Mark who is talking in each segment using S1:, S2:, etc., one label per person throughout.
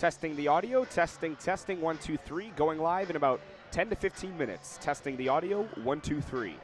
S1: Testing the audio, testing, 1, 2, 3, going live in about 10 to 15 minutes. Testing the audio, 1, 2, 3.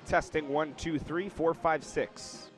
S1: Testing 1, 2, 3, 4, 5, 6.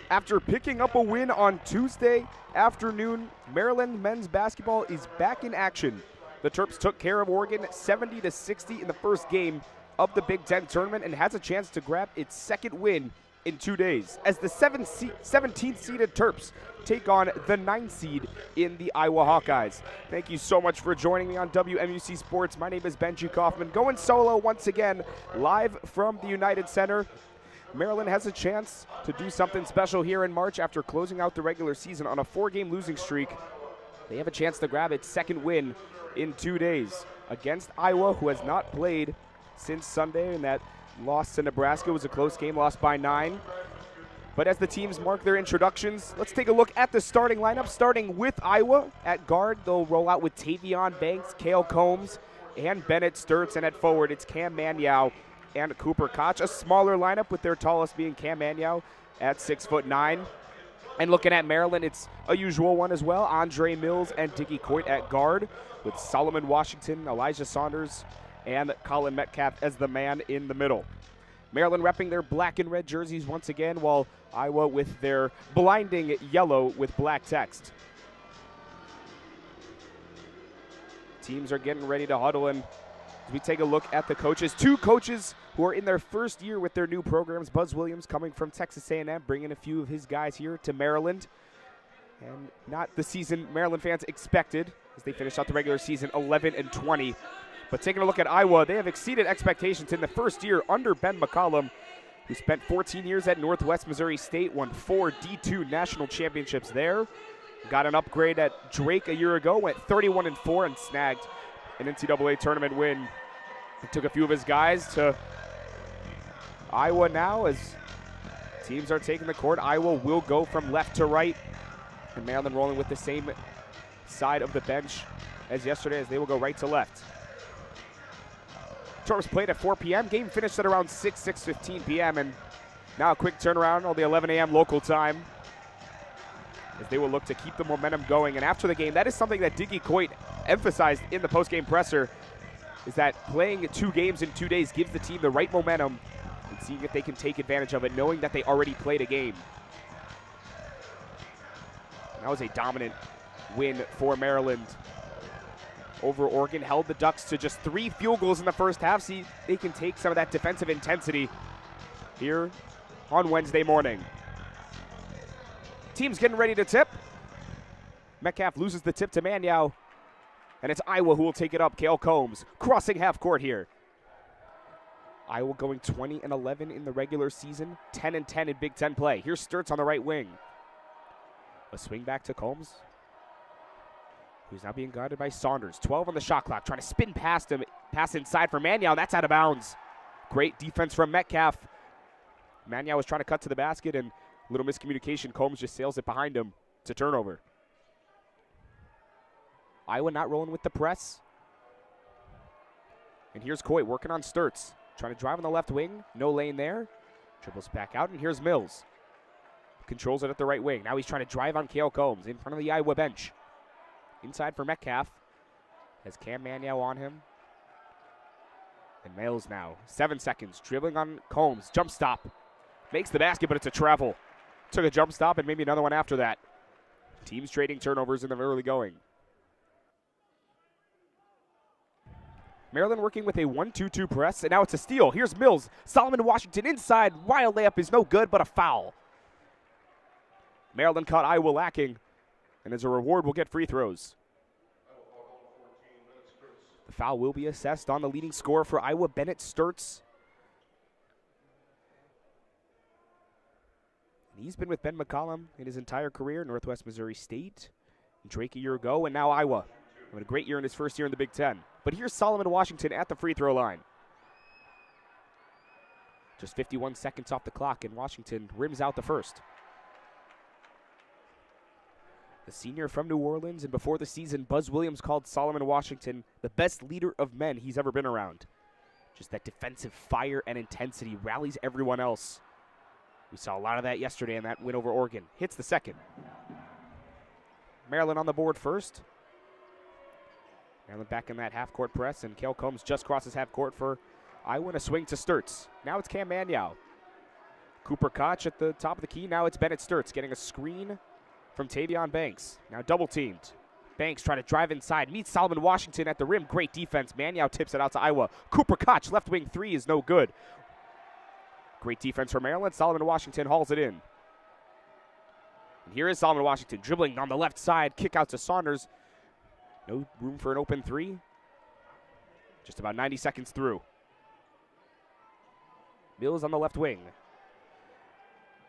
S1: After picking up a win on Tuesday afternoon, Maryland men's basketball is back in action. The Terps took care of Oregon 70-60 in the first game of the Big Ten tournament and has a chance to grab its second win in 2 days as the 17th seeded Terps take on the 9th seed in the Iowa Hawkeyes. Thank you so much for joining me on WMUC Sports. My name is Benji Kaufman, going solo once again, live from the United Center. Maryland has a chance to do something special here in March after closing out the regular season on a 4-game losing streak. They have a chance to grab its second win in 2 days against Iowa, who has not played since Sunday, and that loss to Nebraska was a close game, lost by 9. But as the teams mark their introductions, let's take a look at the starting lineup. Starting with Iowa at guard, they'll roll out with Tavion Banks, Cale Combs, and Bennett Sturtz. And at forward, it's Cam Manyow and Cooper Koch. A smaller lineup with their tallest being Cam Manyow at 6'9". And looking at Maryland, it's a usual one as well. Andre Mills and Diggy Coit at guard, with Solomon Washington, Elijah Saunders, and Colin Metcalf as the man in the middle. Maryland repping their black and red jerseys once again, while Iowa with their blinding yellow with black text. Teams are getting ready to huddle, and as we take a look at the coaches, 2 coaches who are in their first year with their new programs. Buzz Williams coming from Texas A&M, bringing a few of his guys here to Maryland. And not the season Maryland fans expected, as they finished out the regular season 11-20. But taking a look at Iowa, they have exceeded expectations in the first year under Ben McCollum, who spent 14 years at Northwest Missouri State, won 4 D2 national championships there. Got an upgrade at Drake a year ago, went 31-4 and snagged an NCAA tournament win. He took a few of his guys to Iowa now as teams are taking the court. Iowa will go from left to right, and Maryland rolling with the same side of the bench as yesterday, as they will go right to left. Terps played at 4 p.m. Game finished at around 6:15 p.m. And now a quick turnaround on the 11 a.m. local time, as they will look to keep the momentum going. And after the game, that is something that Diggy Coit emphasized in the post-game presser, is that playing 2 games in 2 days gives the team the right momentum and seeing if they can take advantage of it, knowing that they already played a game. And that was a dominant win for Maryland over Oregon. Held the Ducks to just 3 field goals in the first half. See, they can take some of that defensive intensity here on Wednesday morning. Team's getting ready to tip. Metcalf loses the tip to Manyow, and it's Iowa who will take it up. Cale Combs crossing half court here. Iowa going 20-11 in the regular season, 10-10 in Big Ten play. Here's Sturtz on the right wing. A swing back to Combs, who's now being guarded by Saunders. 12 on the shot clock, trying to spin past him. Pass inside for Manyow, that's out of bounds. Great defense from Metcalf. Manyow was trying to cut to the basket, and a little miscommunication. Combs just sails it behind him. It's a turnover. Iowa not rolling with the press. And here's Coit working on Sturtz. Trying to drive on the left wing. No lane there. Dribbles back out, and here's Mills. Controls it at the right wing. Now he's trying to drive on Cale Combs in front of the Iowa bench. Inside for Metcalf. Has Cam Manyow on him. And Mills now. 7 seconds. Dribbling on Combs. Jump stop. Makes the basket, but it's a travel. Took a jump stop and maybe another one after that. Teams trading turnovers in the early going. Maryland working with a 1-2-2 press, and now it's a steal. Here's Mills. Solomon Washington inside. Wild layup is no good, but a foul. Maryland caught Iowa lacking, and as a reward, we'll get free throws. The foul will be assessed on the leading scorer for Iowa, Bennett Sturtz. And he's been with Ben McCollum in his entire career, Northwest Missouri State, Drake a year ago, and now Iowa. Having a great year in his first year in the Big Ten. But here's Solomon Washington at the free throw line. Just 51 seconds off the clock, and Washington rims out the first. The senior from New Orleans, and before the season, Buzz Williams called Solomon Washington the best leader of men he's ever been around. Just that defensive fire and intensity, rallies everyone else. We saw a lot of that yesterday in that win over Oregon. Hits the second. Maryland on the board first. Maryland back in that half-court press, and Cale Combs just crosses half-court for Iowa, and a swing to Sturtz. Now it's Cam Manyow. Cooper Koch at the top of the key. Now it's Bennett Sturtz getting a screen from Tavion Banks. Now double teamed. Banks trying to drive inside. Meets Solomon Washington at the rim. Great defense. Manyow tips it out to Iowa. Cooper Koch, left wing three is no good. Great defense for Maryland. Solomon Washington hauls it in. And here is Solomon Washington dribbling on the left side. Kick out to Saunders. No room for an open three. Just about 90 seconds through. Mills on the left wing.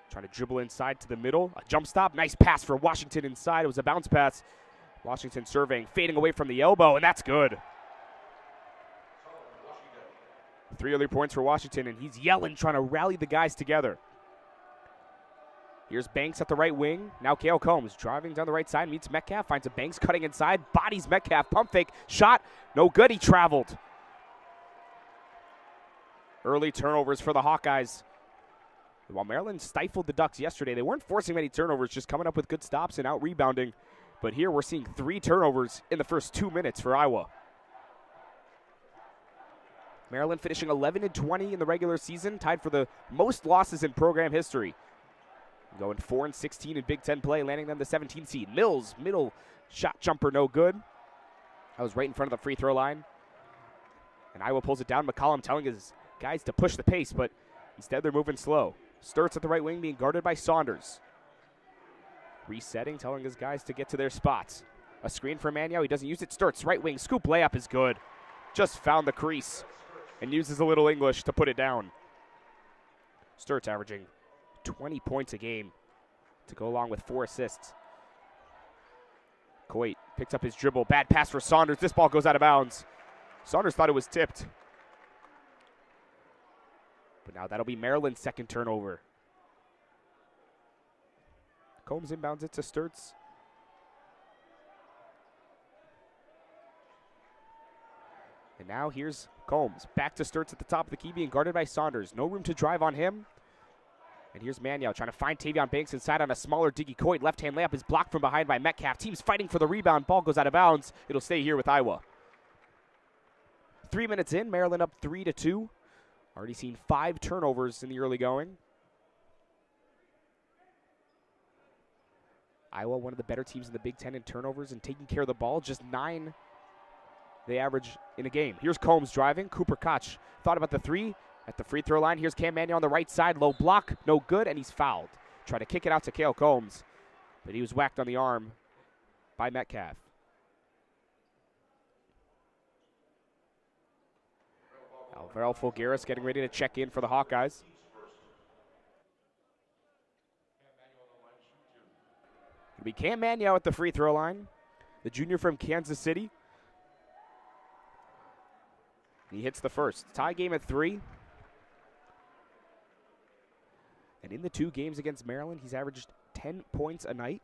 S1: Trying to dribble inside to the middle. A jump stop. Nice pass for Washington inside. It was a bounce pass. Washington surveying, fading away from the elbow, and that's good. 3 early points for Washington, and he's yelling, trying to rally the guys together. Here's Banks at the right wing. Now Kale Combs driving down the right side, meets Metcalf, finds a Banks cutting inside, bodies Metcalf, pump fake, shot, no good, he traveled. Early turnovers for the Hawkeyes. While Maryland stifled the Ducks yesterday, they weren't forcing many turnovers, just coming up with good stops and out-rebounding. But here we're seeing 3 turnovers in the first 2 minutes for Iowa. Maryland finishing 11-20 in the regular season, tied for the most losses in program history. Going 4-16 in Big Ten play, landing them the 17th seed. Mills, middle shot jumper, no good. That was right in front of the free throw line. And Iowa pulls it down. McCollum telling his guys to push the pace, but instead they're moving slow. Sturtz at the right wing being guarded by Saunders. Resetting, telling his guys to get to their spots. A screen for Manyow. He doesn't use it. Sturtz, right wing. Scoop layup is good. Just found the crease and uses a little English to put it down. Sturtz averaging 20 points a game to go along with 4 assists. Coit picks up his dribble. Bad pass for Saunders. This ball goes out of bounds. Saunders thought it was tipped. But now that'll be Maryland's second turnover. Combs inbounds it to Sturtz. And now here's Combs. Back to Sturtz at the top of the key, being guarded by Saunders. No room to drive on him. And here's Manyow trying to find Tavion Banks inside on a smaller Diggy Coit. Left-hand layup is blocked from behind by Metcalf. Team's fighting for the rebound. Ball goes out of bounds. It'll stay here with Iowa. 3 minutes in, Maryland up 3-2. Already seen 5 turnovers in the early going. Iowa, one of the better teams in the Big Ten in turnovers and taking care of the ball. Just 9 they average in a game. Here's Combs driving. Cooper Koch thought about the 3 at the free throw line. Here's Cam Manyow on the right side. Low block, no good, and he's fouled. Tried to kick it out to Kale Combs, but he was whacked on the arm by Metcalf. Alvaro Fulgaris getting ready to check in for the Hawkeyes. It'll be Cam Manyow at the free throw line, the junior from Kansas City. He hits the first. Tie game at 3. And in the 2 games against Maryland, he's averaged 10 points a night.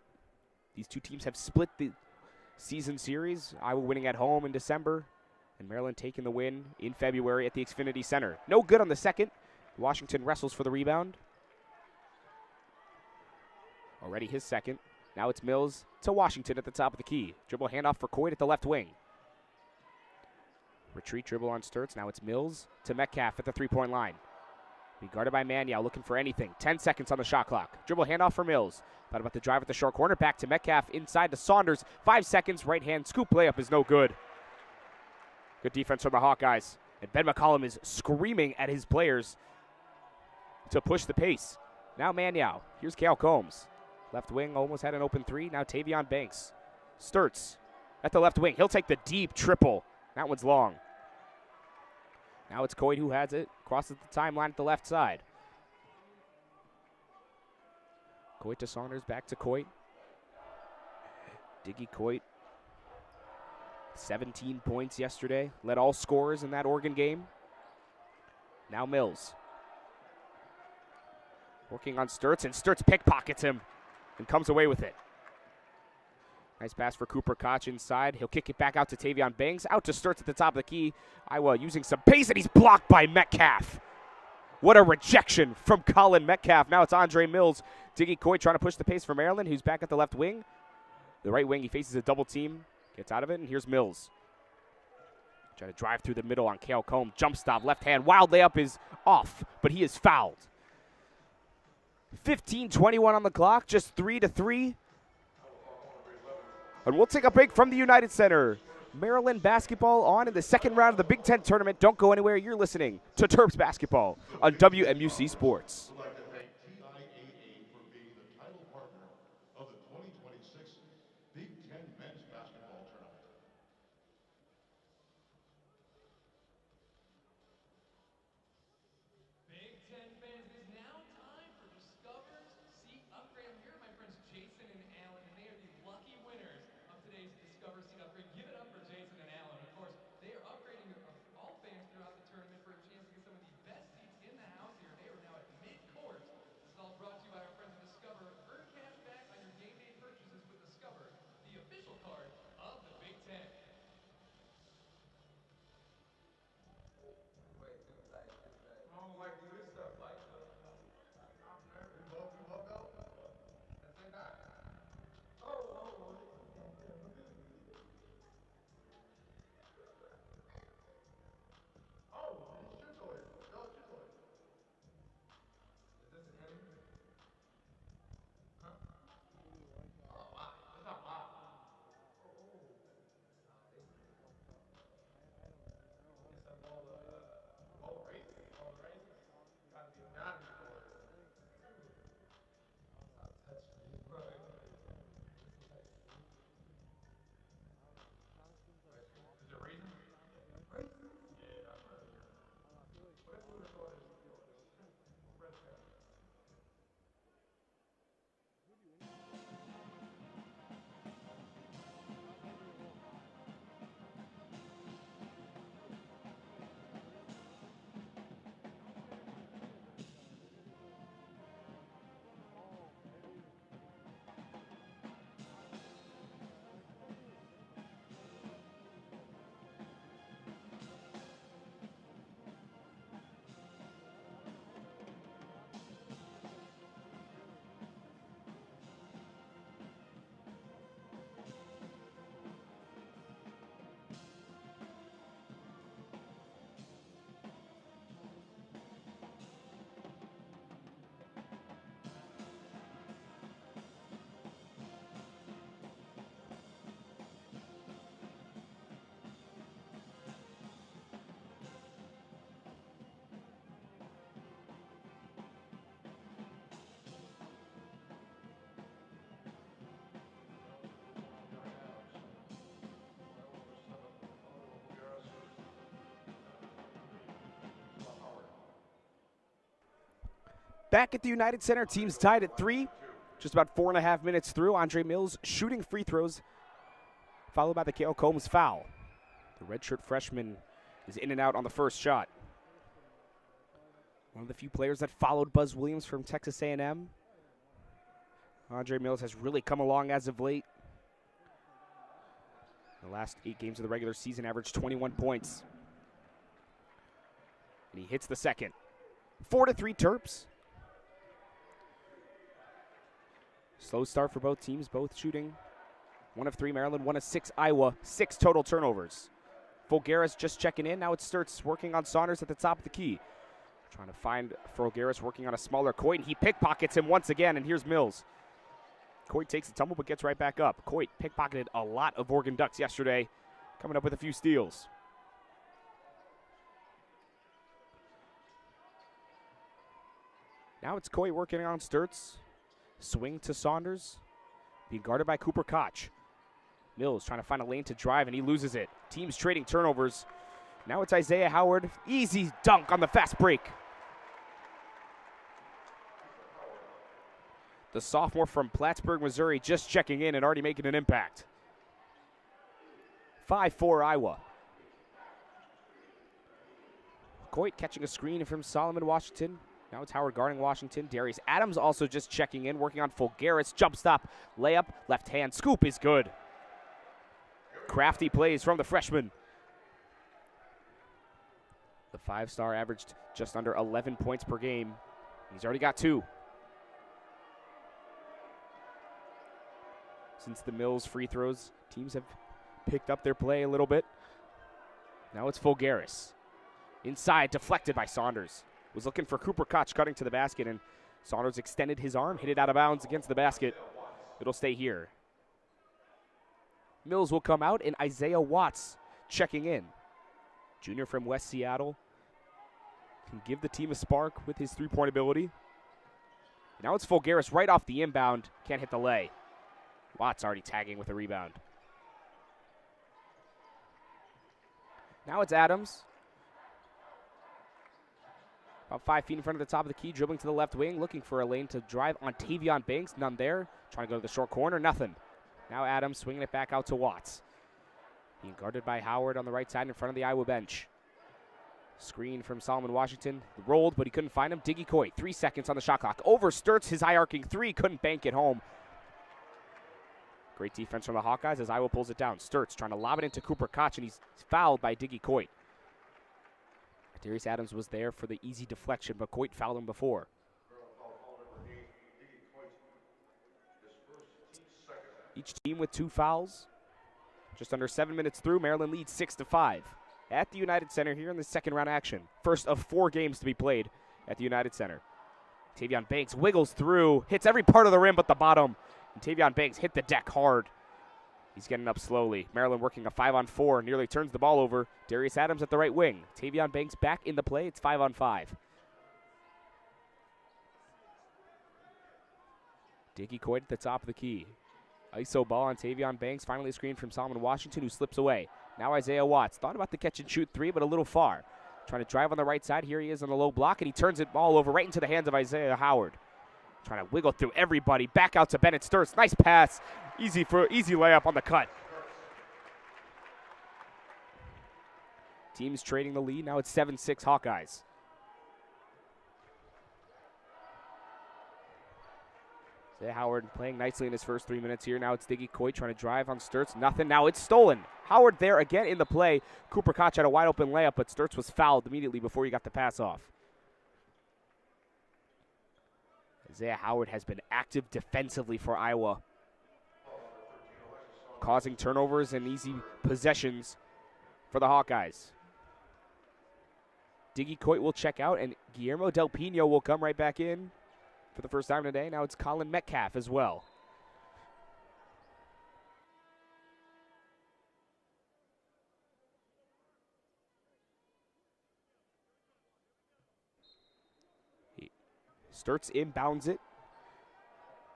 S1: These 2 teams have split the season series. Iowa winning at home in December, and Maryland taking the win in February at the Xfinity Center. No good on the second. Washington wrestles for the rebound. Already his second. Now it's Mills to Washington at the top of the key. Dribble handoff for Coit at the left wing. Retreat dribble on Sturtz. Now it's Mills to Metcalf at the 3-point line. Be guarded by Manyow, looking for anything. 10 seconds on the shot clock. Dribble handoff for Mills. Thought about the drive at the short corner. Back to Metcalf, inside to Saunders. 5 seconds, right hand scoop layup is no good. Good defense from the Hawkeyes. And Ben McCollum is screaming at his players to push the pace. Now Manyow. Here's Kale Combs. Left wing almost had an open 3. Now Tavion Banks. Sturtz at the left wing. He'll take the deep triple. That one's long. Now it's Coit who has it. Crosses the timeline at the left side. Coit to Saunders, back to Coit. Diggy Coit. 17 points yesterday. Led all scorers in that Oregon game. Now Mills. Working on Sturtz, and Sturtz pickpockets him and comes away with it. Nice pass for Cooper Koch inside. He'll kick it back out to Tavion Banks. Out to Sturtz at the top of the key. Iowa using some pace, and he's blocked by Metcalf. What a rejection from Colin Metcalf. Now it's Andre Mills. Diggy Coit trying to push the pace for Maryland, who's back at the left wing. The right wing, he faces a double team. Gets out of it, and here's Mills. Trying to drive through the middle on Kale Combs. Jump stop, left hand. Wild layup is off, but he is fouled. 15:21 on the clock, just 3-3. And we'll take a break from the United Center. Maryland basketball on in the second round of the Big Ten tournament. Don't go anywhere. You're listening to Terps basketball on WMUC Sports.
S2: We'd like to thank TIAA for being the title partner of the 2026 Big Ten Men's Basketball Tournament.
S3: Big Ten fans, it is now time for Discover's Seat Upgrade. I'm here with my friends Jason and Alan, and they are the lucky winners of today's Discover Seat Upgrade. Give it up for Jason and Alan. Of course, they are upgrading all fans throughout the tournament for a chance to get some of the best seats in the house here. They are now at mid-court. This is all brought to you by our friends at Discover. Earn cash back on your game day purchases with Discover, the official card of the Big Ten.
S1: Back at the United Center, teams tied at 3. Just about 4.5 minutes through. Andre Mills shooting free throws, followed by the Kale Combs foul. The redshirt freshman is in and out on the first shot. One of the few players that followed Buzz Williams from Texas A&M. Andre Mills has really come along as of late. The last 8 games of the regular season averaged 21 points. And he hits the second. 4-3 Terps. Slow start for both teams, both shooting 1 of 3 Maryland, 1 of 6 Iowa, 6 total turnovers. Fulgaris just checking in. Now it starts working on Saunders at the top of the key. Trying to find Fulgaris working on a smaller Coit, and he pickpockets him once again, and here's Mills. Coit takes a tumble but gets right back up. Coit pickpocketed a lot of Oregon Ducks yesterday, coming up with a few steals. Now it's Coit working on Sturts. Swing to Saunders, being guarded by Cooper Koch. Mills trying to find a lane to drive, and he loses it. Teams trading turnovers. Now it's Isaiah Howard. Easy dunk on the fast break. The sophomore from Plattsburgh, Missouri, just checking in and already making an impact. 5-4 Iowa. Coit catching a screen from Solomon Washington. Now it's Howard guarding Washington. Darius Adams also just checking in, working on Fulgaris. Jump stop, layup, left hand scoop is good. Crafty plays from the freshman. The 5-star averaged just under 11 points per game. He's already got 2. Since the Mills free throws, teams have picked up their play a little bit. Now it's Fulgaris. Inside, deflected by Saunders. Was looking for Cooper Koch cutting to the basket, and Saunders extended his arm, hit it out of bounds against the basket. It'll stay here. Mills will come out, and Isaiah Watts checking in. Junior from West Seattle can give the team a spark with his three-point ability. Now it's Fulgaris right off the inbound. Can't hit the lay. Watts already tagging with a rebound. Now it's Adams. About 5 feet in front of the top of the key, dribbling to the left wing, looking for a lane to drive on Tavion Banks. None there. Trying to go to the short corner, nothing. Now Adams swinging it back out to Watts. Being guarded by Howard on the right side in front of the Iowa bench. Screen from Solomon Washington. Rolled, but he couldn't find him. Diggy Coit, 3 seconds on the shot clock. Over Sturts, his high arcing three, couldn't bank it home. Great defense from the Hawkeyes as Iowa pulls it down. Sturts trying to lob it into Cooper Koch, and he's fouled by Diggy Coit. Darius Adams was there for the easy deflection, but Coit fouled him before. Each team with 2 fouls. Just under 7 minutes through, Maryland leads 6-5 at the United Center here in the second round action. First of 4 games to be played at the United Center. Tavion Banks wiggles through, hits every part of the rim but the bottom. And Tavion Banks hit the deck hard. He's getting up slowly. Maryland working a 5-on-4, nearly turns the ball over. Darius Adams at the right wing. Tavion Banks back in the play. It's 5-on-5. Diggy Coit at the top of the key. ISO ball on Tavion Banks. Finally a screen from Solomon Washington, who slips away. Now Isaiah Watts. Thought about the catch and shoot three, but a little far. Trying to drive on the right side. Here he is on the low block, and he turns it all over right into the hands of Isaiah Howard. Trying to wiggle through everybody. Back out to Bennett Sturts. Nice pass. Easy layup on the cut. Teams trading the lead. Now it's 7-6 Hawkeyes. Isaiah Howard playing nicely in his first 3 minutes here. Now it's Diggy Coit trying to drive on Sturts. Nothing. Now it's stolen. Howard there again in the play. Cooper Koch had a wide open layup, but Sturts was fouled immediately before he got the pass off. Isaiah Howard has been active defensively for Iowa, causing turnovers and easy possessions for the Hawkeyes. Diggy Coit will check out, and Guillermo Del Pino will come right back in for the first time today. Now it's Colin Metcalf as well. Sturts inbounds it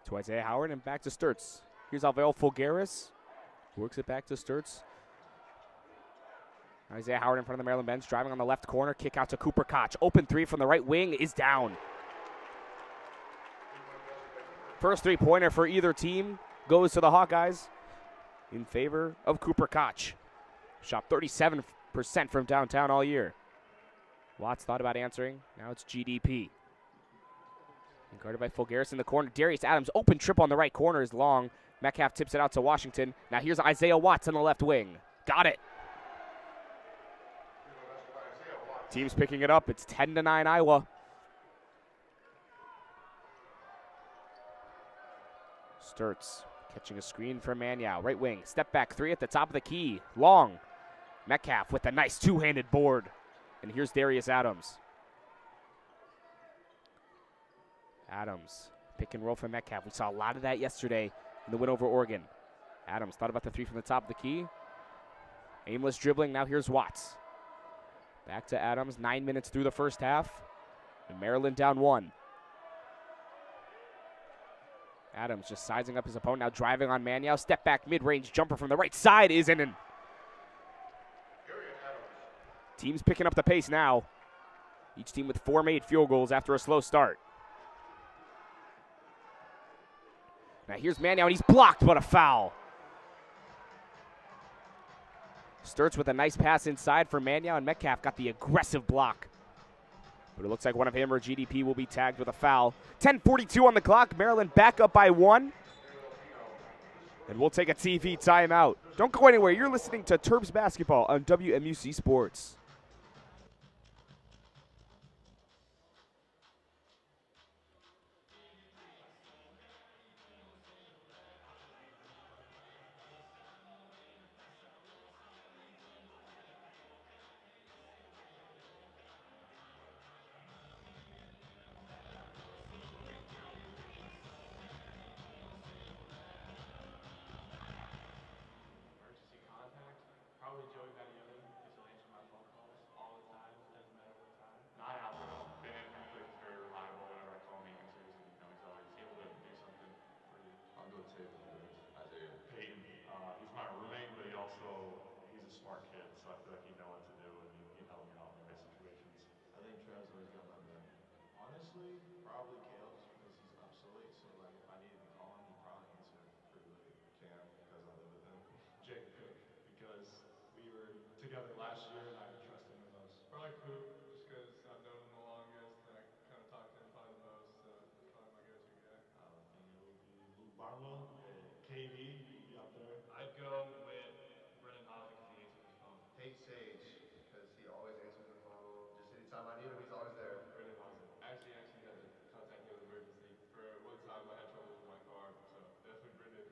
S1: to Isaiah Howard and back to Sturts. Here's Alvaro Fulgaris. Works it back to Sturts. Isaiah Howard in front of the Maryland bench, driving on the left corner. Kick out to Cooper Koch. Open three from the right wing is down. First three-pointer for either team goes to the Hawkeyes in favor of Cooper Koch. Shot 37% from downtown all year. Watts thought about answering. Now it's GDP. And guarded by Fulgaris in the corner. Darius Adams, open trip on the right corner is long. Metcalf tips it out to Washington. Now here's Isaiah Watts on the left wing. Got it. Team's picking it up. It's 10-9 Iowa. Sturts catching a screen from Maniau. Right wing. Step back three at the top of the key. Long. Metcalf with a nice two-handed board. And here's Darius Adams. Adams, pick and roll from Metcalf. We saw a lot of that yesterday in the win over Oregon. Adams thought about the three from the top of the key. Aimless dribbling. Now here's Watts. Back to Adams. 9 minutes through the first half. And Maryland down 1. Adams just sizing up his opponent. Now driving on Maniau. Step back mid-range jumper from the right side is in. Team's picking up the pace now. Each team with 4 made field goals after a slow start. Now here's Maniau, and he's blocked, but a foul. Sturts with a nice pass inside for Maniau, and Metcalf got the aggressive block. But it looks like one of him or GDP will be tagged with a foul. 10:42 on the clock. Maryland back up by 1. And we'll take a TV timeout. Don't go anywhere. You're listening to Terps Basketball on WMUC Sports.
S4: Honestly, probably Kale, just because he's up so late. So like, if I needed to call him, he'd probably answer pretty late.
S2: Cam, because I live with him. Jacob Cook, because we were together last year and I trust him the most.
S5: Probably Coop, just because I've known him the longest and I kind of talk to him probably the most, so he's probably my go-to guy.
S2: I think it would be Luke Barnwell. KD would be up there.
S5: I'd go with Brennan Holiday because he answers his phone.
S4: Tate Sage, because he always answers the phone. Just anytime I need him, he's always there.
S5: Brennan Holiday. Actually had to contact me with an emergency for one time I had trouble with my car, so definitely Brennan.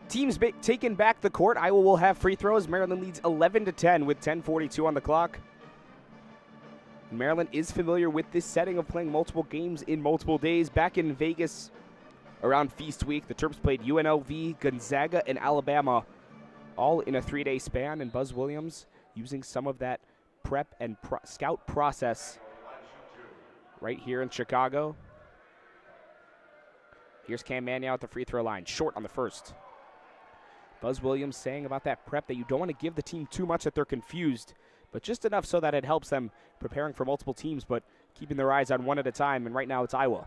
S1: Teams taking back the court. Iowa will have free throws. Maryland leads 11-10 with 10:42 on the clock. Maryland is familiar with this setting of playing multiple games in multiple days. Back in Vegas around Feast Week, the Terps played UNLV, Gonzaga, and Alabama all in a 3-day span, and Buzz Williams using some of that prep and scout process right here in Chicago. Here's Cam Mannion at the free throw line, short on the first. Buzz Williams saying about that prep that you don't want to give the team too much that they're confused, but just enough so that it helps them preparing for multiple teams, but keeping their eyes on one at a time, and right now it's Iowa.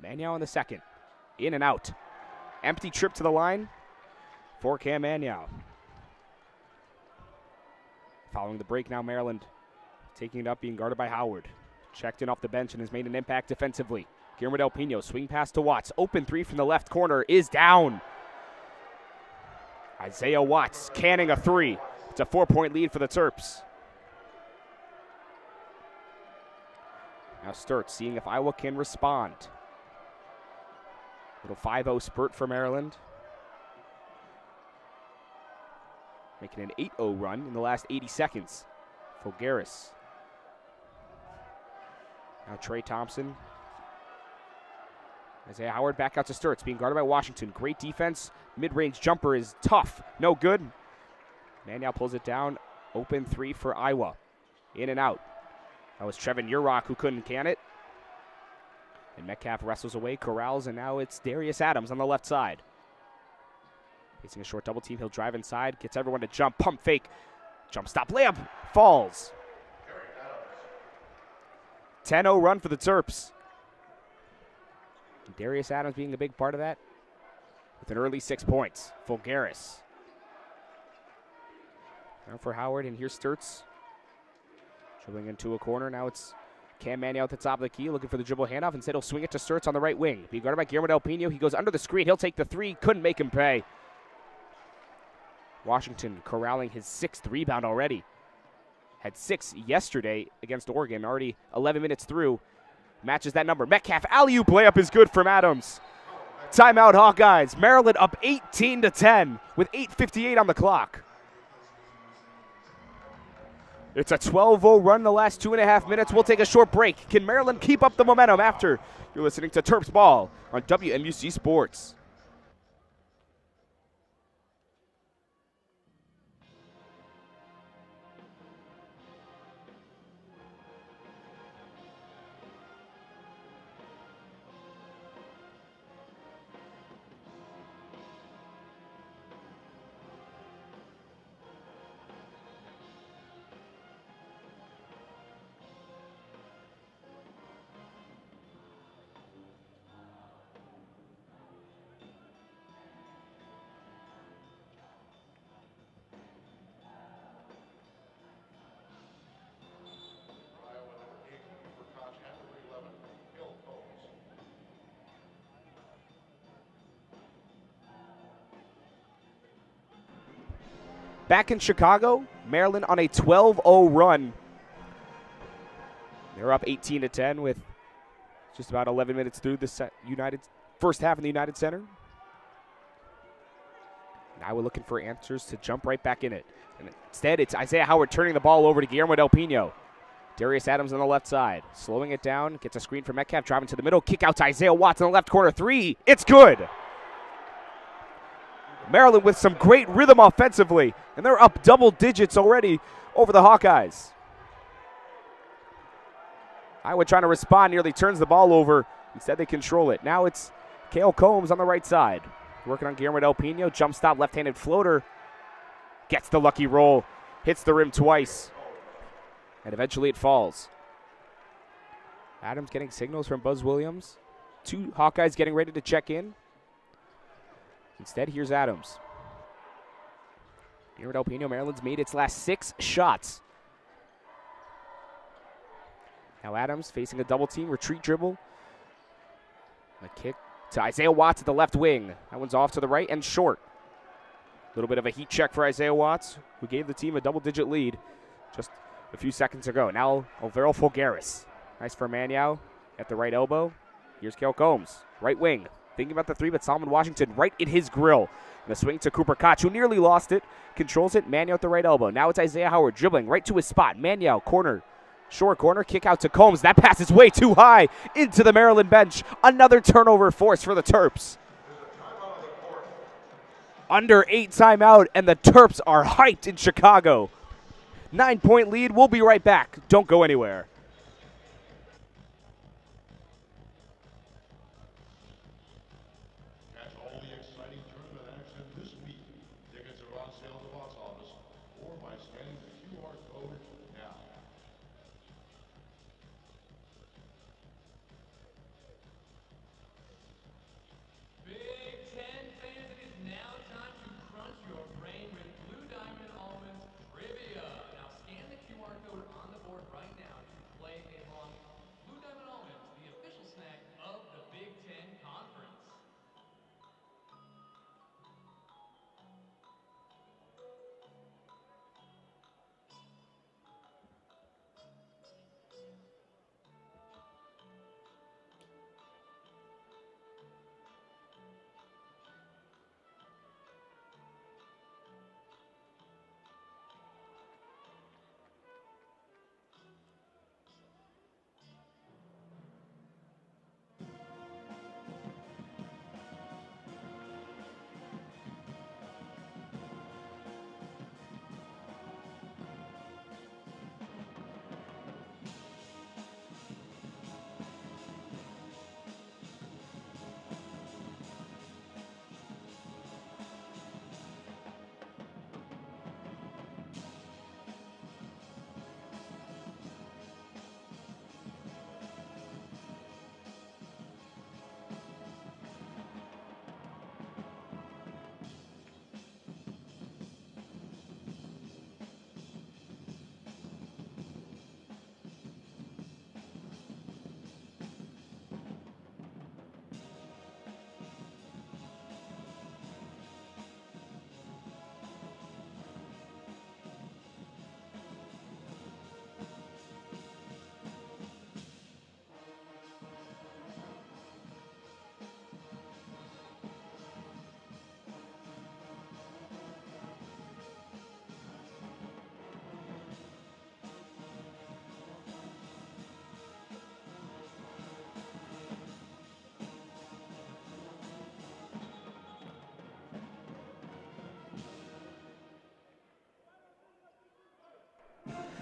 S1: Mannion on the second. In and out. Empty trip to the line for Cam Mannion. Following the break now, Maryland taking it up, being guarded by Howard. Checked in off the bench and has made an impact defensively. Guillermo Del Pino, swing pass to Watts. Open three from the left corner is down. Isaiah Watts canning a three. It's a 4-point lead for the Terps. Now Sturts seeing if Iowa can respond. Little 5-0 spurt for Maryland. Making an 8-0 run in the last 80 seconds. Fogaris. Now Trey Thompson. Isaiah Howard back out to Sturts, being guarded by Washington. Great defense. Mid-range jumper is tough. No good. Mannion pulls it down. Open three for Iowa. In and out. That was Trevin Urach who couldn't can it. And Metcalf wrestles away, corrals, and now it's Darius Adams on the left side. Facing a short double team, he'll drive inside, gets everyone to jump, pump fake, jump stop, layup, falls. 10-0 run for the Terps. And Darius Adams being a big part of that with an early 6 points. Fulgaris. Now for Howard, and here's Sturts. Dribbling into a corner, now it's Cam Mannion at the top of the key, looking for the dribble handoff. Instead, he'll swing it to Sturts on the right wing. Being guarded by Guillermo Del Pino. He goes under the screen. He'll take the three. Couldn't make him pay. Washington corralling his 6th rebound already. Had 6 yesterday against Oregon. Already 11 minutes through. Matches that number. Metcalf alley-oop layup is good from Adams. Timeout, Hawkeyes. Maryland up 18-10 with 8:58 on the clock. It's a 12-0 run in the last 2.5 minutes. We'll take a short break. Can Maryland keep up the momentum after? You're listening to Terps Ball on WMUC Sports. Back in Chicago, Maryland on a 12-0 run. They're up 18-10 with just about 11 minutes through the first half in the United Center. Now we're looking for answers to jump right back in it. And instead, it's Isaiah Howard turning the ball over to Guillermo Del Pino. Darius Adams on the left side, slowing it down, gets a screen from Metcalf, driving to the middle, kick out to Isaiah Watts in the left corner, three, it's good! Maryland with some great rhythm offensively, and they're up double digits already over the Hawkeyes. Iowa trying to respond, nearly turns the ball over. Instead, they control it. Now it's Cale Combs on the right side. Working on Guillermo Del Pino, jump stop, left-handed floater. Gets the lucky roll, hits the rim twice, and eventually it falls. Adams getting signals from Buzz Williams. Two Hawkeyes getting ready to check in. Instead, here's Adams. Guillermo Del Pino, Maryland's made its last 6 shots. Now Adams facing a double team, retreat dribble. A kick to Isaiah Watts at the left wing. That one's off to the right and short. A little bit of a heat check for Isaiah Watts, who gave the team a double-digit lead just a few seconds ago. Now Alvaro Folgaris. Nice for Maniau at the right elbow. Here's Cale Combs, right wing. Thinking about the three, but Solomon Washington right in his grill. And the swing to Cooper Koch, who nearly lost it. Controls it, Maniau at the right elbow. Now it's Isaiah Howard dribbling right to his spot. Maniau, corner. Short corner, kick out to Combs. That pass is way too high into the Maryland bench. Another turnover forced for the Terps. Under 8 timeout, and the Terps are hyped in Chicago. 9-point lead. We'll be right back. Don't go anywhere.
S2: Catch all the exciting tournament action this week. Tickets are on sale at the box office or by scanning the QR code now.
S3: Big Ten fans, it is now time to crunch your brain with Blue Diamond Almonds Trivia. Now scan the QR code on the board right now to play along. Blue Diamond Almonds, the official snack of the Big Ten Conference.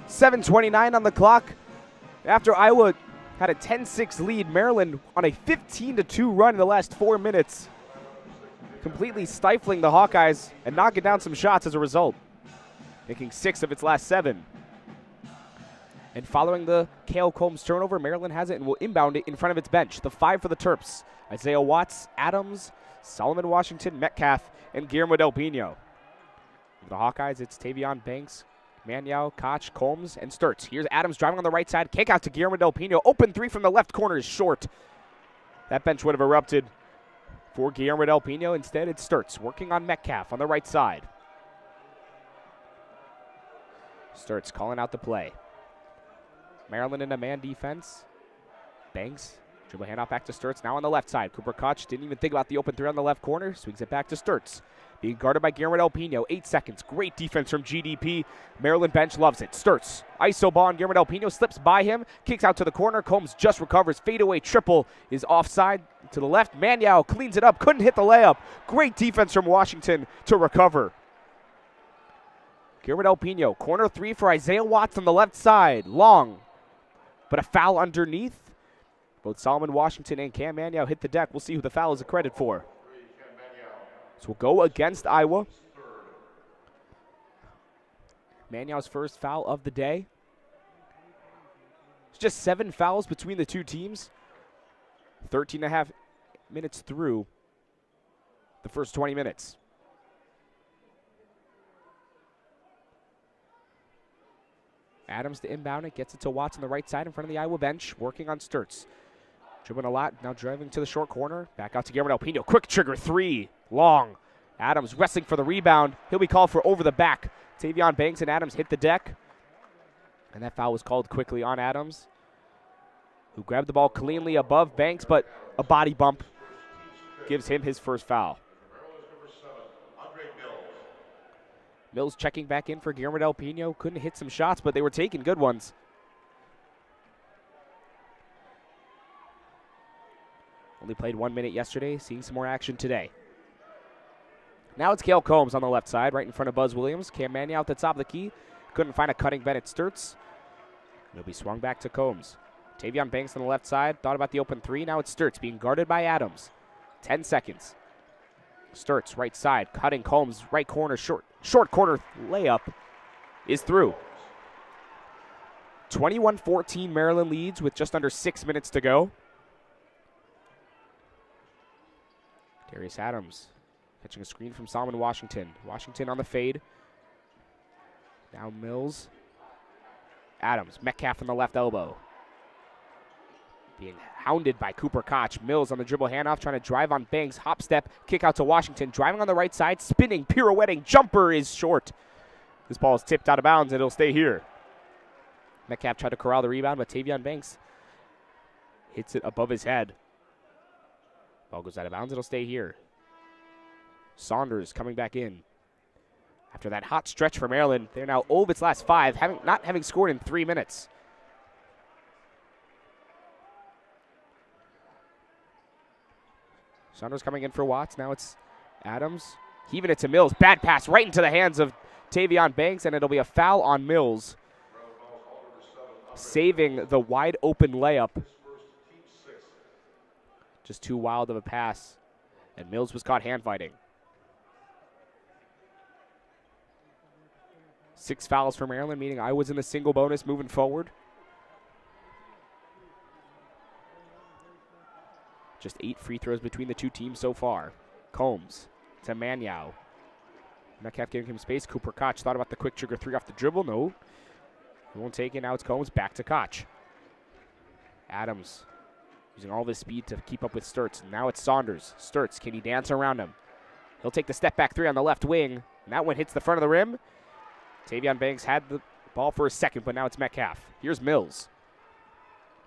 S1: .7:29 on the clock. After Iowa had a 10-6 lead, Maryland on a 15-2 run in the last 4 minutes, completely stifling the Hawkeyes and knocking down some shots as a result, making 6 of its last 7. And following the Cale Combs turnover, Maryland has it and will inbound it in front of its bench. The 5 for the Terps: Isaiah Watts, Adams, Solomon Washington, Metcalf, and Guillermo Del Pino. For the Hawkeyes, it's Tavion Banks, Maniau, Koch, Combs, and Sturts. Here's Adams driving on the right side. Kick out to Guillermo Del Pino. Open 3 from the left corner is short. That bench would have erupted for Guillermo Del Pino. Instead, it's Sturts working on Metcalf on the right side. Sturts calling out the play. Maryland in a man defense. Banks, dribble handoff back to Sturts. Now on the left side. Cooper Koch didn't even think about the open 3 on the left corner. Swings it back to Sturts. Being guarded by Guillermo Del Pino. 8 seconds. Great defense from GDP. Maryland bench loves it. Sturts. ISO ball on Guillermo Del Pino. Slips by him. Kicks out to the corner. Combs just recovers. Fadeaway triple is offside to the left. Manyao cleans it up. Couldn't hit the layup. Great defense from Washington to recover. Guillermo Del Pino. Corner 3 for Isaiah Watts on the left side. Long. But a foul underneath. Both Solomon Washington and Cam Manyao hit the deck. We'll see who the foul is accredited for. So we'll go against Iowa. Manyao's first foul of the day. It's just 7 fouls between the two teams. 13 and a half minutes through the first 20 minutes. Adams to inbound it, gets it to Watts on the right side in front of the Iowa bench, working on Sturts. Dribbling a lot, now driving to the short corner. Back out to Guillermo Del Pino. Quick trigger 3. Long. Adams wrestling for the rebound. He'll be called for over the back. Tavion Banks and Adams hit the deck. And that foul was called quickly on Adams, who grabbed the ball cleanly above Banks, but a body bump gives him his first foul. Mills checking back in for Guillermo Del Pino. Couldn't hit some shots, but they were taking good ones. Only played 1 minute yesterday, seeing some more action today. Now it's Cale Combs on the left side, right in front of Buzz Williams. Cam Manyao out the top of the key. Couldn't find a cutting Bennett Sturts. It'll be swung back to Combs. Tavion Banks on the left side. Thought about the open 3. Now it's Sturts being guarded by Adams. 10 seconds. Sturts right side, cutting Combs, right corner, short corner layup is through. 21-14 Maryland leads with just under 6 minutes to go. Darius Adams catching a screen from Solomon Washington. Washington on the fade. Now Mills. Adams, Metcalf on the left elbow. Being hounded by Cooper Koch. Mills on the dribble handoff, trying to drive on Banks. Hop step, kick out to Washington. Driving on the right side, spinning, pirouetting. Jumper is short. This ball is tipped out of bounds, and it'll stay here. Metcalf tried to corral the rebound, but Tavion Banks hits it above his head. Ball goes out of bounds. It'll stay here. Saunders coming back in. After that hot stretch for Maryland, they're now 0 of its last 5, not having scored in 3 minutes. Saunders coming in for Watts. Now it's Adams. Heaving it to Mills. Bad pass right into the hands of Tavion Banks, and it'll be a foul on Mills, saving the wide open layup. Just too wild of a pass, and Mills was caught hand fighting. 6 fouls for Maryland, meaning Iowa's in the single bonus moving forward. Just 8 free throws between the two teams so far. Combs to Manyao. Metcalf giving him space. Cooper Koch thought about the quick trigger 3 off the dribble. No. He won't take it. Now it's Combs back to Koch. Adams using all of his speed to keep up with Sturts. Now it's Saunders. Sturts, can he dance around him? He'll take the step back 3 on the left wing. And that one hits the front of the rim. Tavion Banks had the ball for a second, but now it's Metcalf. Here's Mills.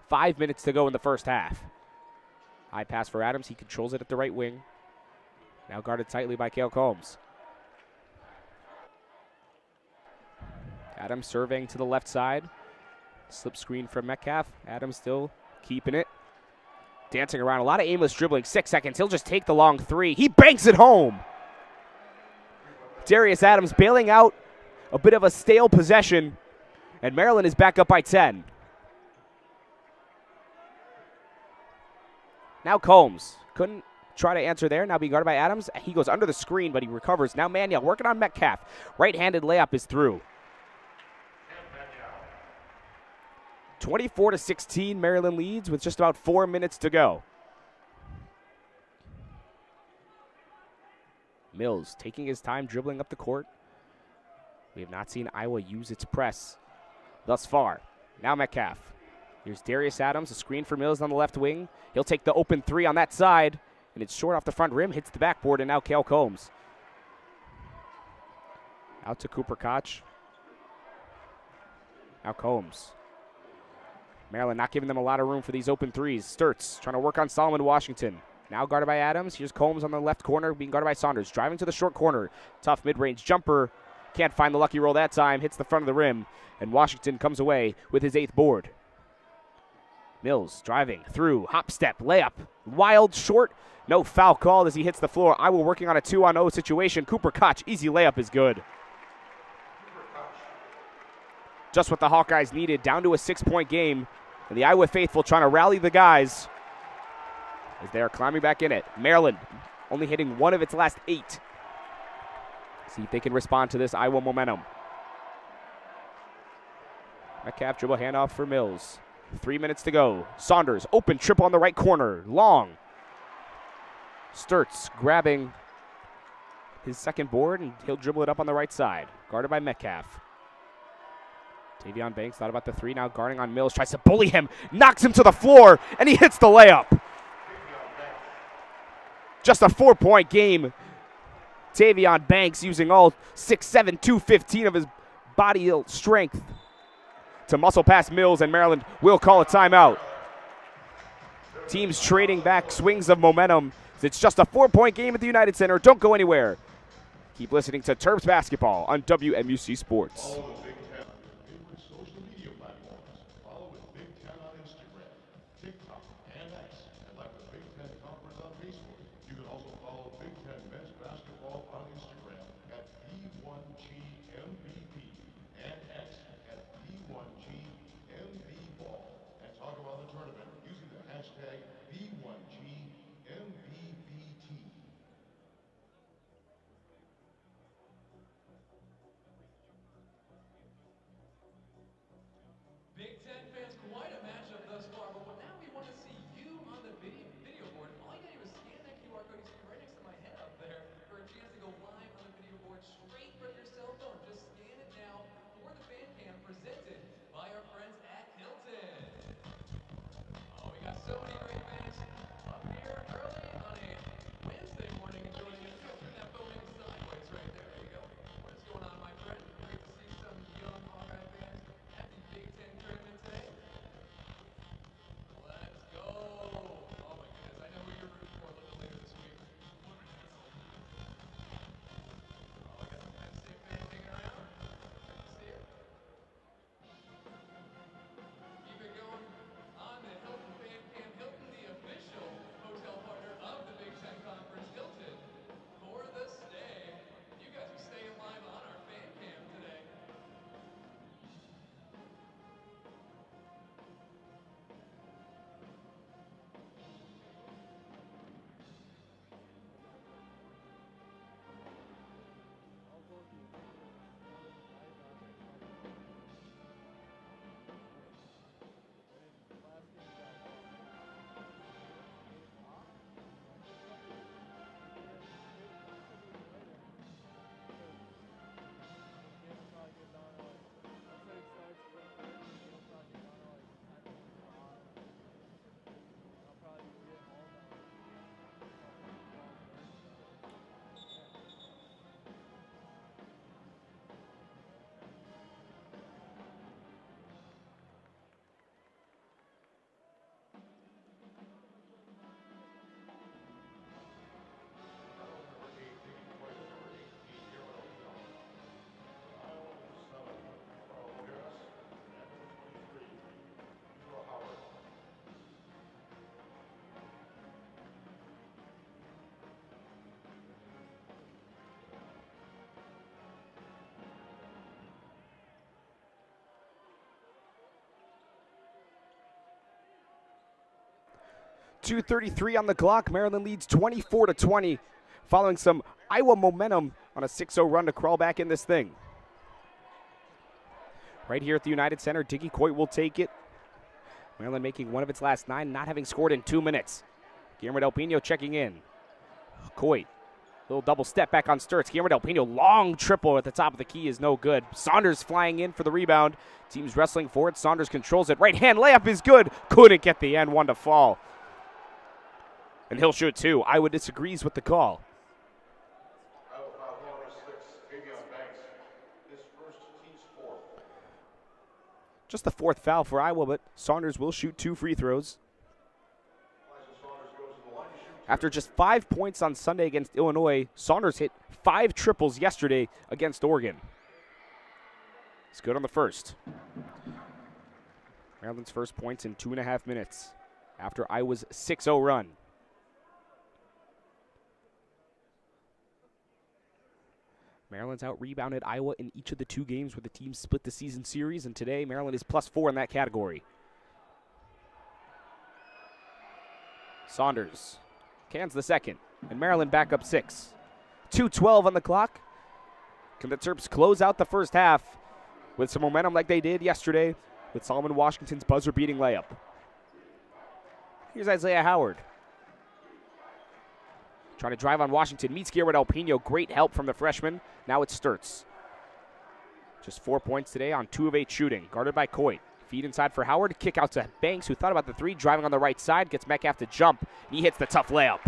S1: 5 minutes to go in the first half. High pass for Adams. He controls it at the right wing. Now guarded tightly by Cale Combs. Adams surveying to the left side. Slip screen from Metcalf. Adams still keeping it. Dancing around. A lot of aimless dribbling. 6 seconds. He'll just take the long 3. He banks it home. Darius Adams bailing out a bit of a stale possession. And Maryland is back up by 10. Now Combs. Couldn't try to answer there. Now being guarded by Adams. He goes under the screen, but he recovers. Now Manyao working on Metcalf. Right-handed layup is through. 24-16, Maryland leads with just about 4 minutes to go. Mills taking his time dribbling up the court. We have not seen Iowa use its press thus far. Now Metcalf. Here's Darius Adams, a screen for Mills on the left wing. He'll take the open 3 on that side, and it's short off the front rim, hits the backboard, and now Cale Combs. Out to Cooper Koch. Now Combs. Maryland not giving them a lot of room for these open threes. Sturts trying to work on Solomon Washington. Now guarded by Adams. Here's Combs on the left corner being guarded by Saunders. Driving to the short corner. Tough mid-range jumper. Can't find the lucky roll that time. Hits the front of the rim. And Washington comes away with his 8th board. Mills driving through. Hop step. Layup. Wild short. No foul called as he hits the floor. Iowa working on a 2-on-0 situation. Cooper Koch. Easy layup is good. Just what the Hawkeyes needed. Down to a 6-point game. And the Iowa faithful trying to rally the guys as they are climbing back in it. Maryland only hitting 1 of its last 8. See if they can respond to this Iowa momentum. Metcalf dribble handoff for Mills. 3 minutes to go. Saunders open triple on the right corner. Long. Sturts grabbing his 2nd board, and he'll dribble it up on the right side. Guarded by Metcalf. Tavion Banks thought about the 3, now guarding on Mills, tries to bully him, knocks him to the floor, and he hits the layup. Just a 4-point game. Tavion Banks using all 6'7", 215 of his body strength to muscle past Mills, and Maryland will call a timeout. Teams trading back swings of momentum. It's just a 4-point game at the United Center. Don't go anywhere. Keep listening to Terps basketball on WMUC Sports.
S2: Follow the Big Ten on your favorite social media platforms. Follow with Big Ten on Instagram, TikTok, and X. And like the Big Ten Conference on Facebook. You can also follow Big Ten men's basketball on Instagram at B1GMVP and X at B1GMVBall. And talk about the tournament using the hashtag B1GMVBT.
S3: Big Ten fans, quite a matchup thus far, but now we want to see you on the video board. All you gotta do is scan that QR code you see right next to my head up there for a chance to go live on the video board straight from your cell phone. Just scan it now for the fan cam presented by our friends at Hilton. Oh, we got so many great fans up here early on a Wednesday morning enjoying it. Turn that phone maybe sideways right there. There you go. What is going on, my friend? Great to see some young Hawkeye fans at the Big Ten tournament today. Let's go. Oh my goodness, I know who you're rooting for a little later this week. Oh, we got some Penn State fans hanging around. Good to see it. Keep it going on the Hilton fan cam. Hilton, the official hotel partner of the Big Ten Conference. Hilton, for the stay. You guys are staying live on our fan cam today.
S1: .233 on the clock. Maryland leads 24-20, following some Iowa momentum on a 6-0 run to crawl back in this thing. Right here at the United Center, Diggy Coit will take it. Maryland making 1 of its last 9, not having scored in 2 minutes. Guillermo Del Pino checking in. Coit, little double step back on Sturts. Guillermo Del Pino, long triple at the top of the key is no good. Saunders flying in for the rebound. Teams wrestling for it. Saunders controls it. Right hand layup is good. Couldn't get the N1 to fall. And he'll shoot 2. Iowa disagrees with the call.
S2: Iowa foul number 6, Tavion Banks. His first, team's 4th.
S1: Just the 4th foul for Iowa, but Saunders will shoot 2 free throws. After just 5 points on Sunday against Illinois, Saunders hit 5 triples yesterday against Oregon. It's good on the first. Maryland's first points in 2.5 minutes after Iowa's 6-0 run. Maryland's out-rebounded Iowa in each of the 2 games where the team split the season series, and today Maryland is +4 in that category. Saunders cans the second, and Maryland back up 6. 2:12 on the clock. Can the Terps close out the first half with some momentum like they did yesterday with Solomon Washington's buzzer-beating layup? Here's Isaiah Howard. Trying to drive on Washington, meets Guillermo Del Pino. Great help from the freshman. Now it's Sturtz. Just 4 points today on 2 of 8 shooting. Guarded by Coit. Feed inside for Howard. Kick out to Banks, who thought about the 3. Driving on the right side. Gets Metcalf to jump. And he hits the tough layup.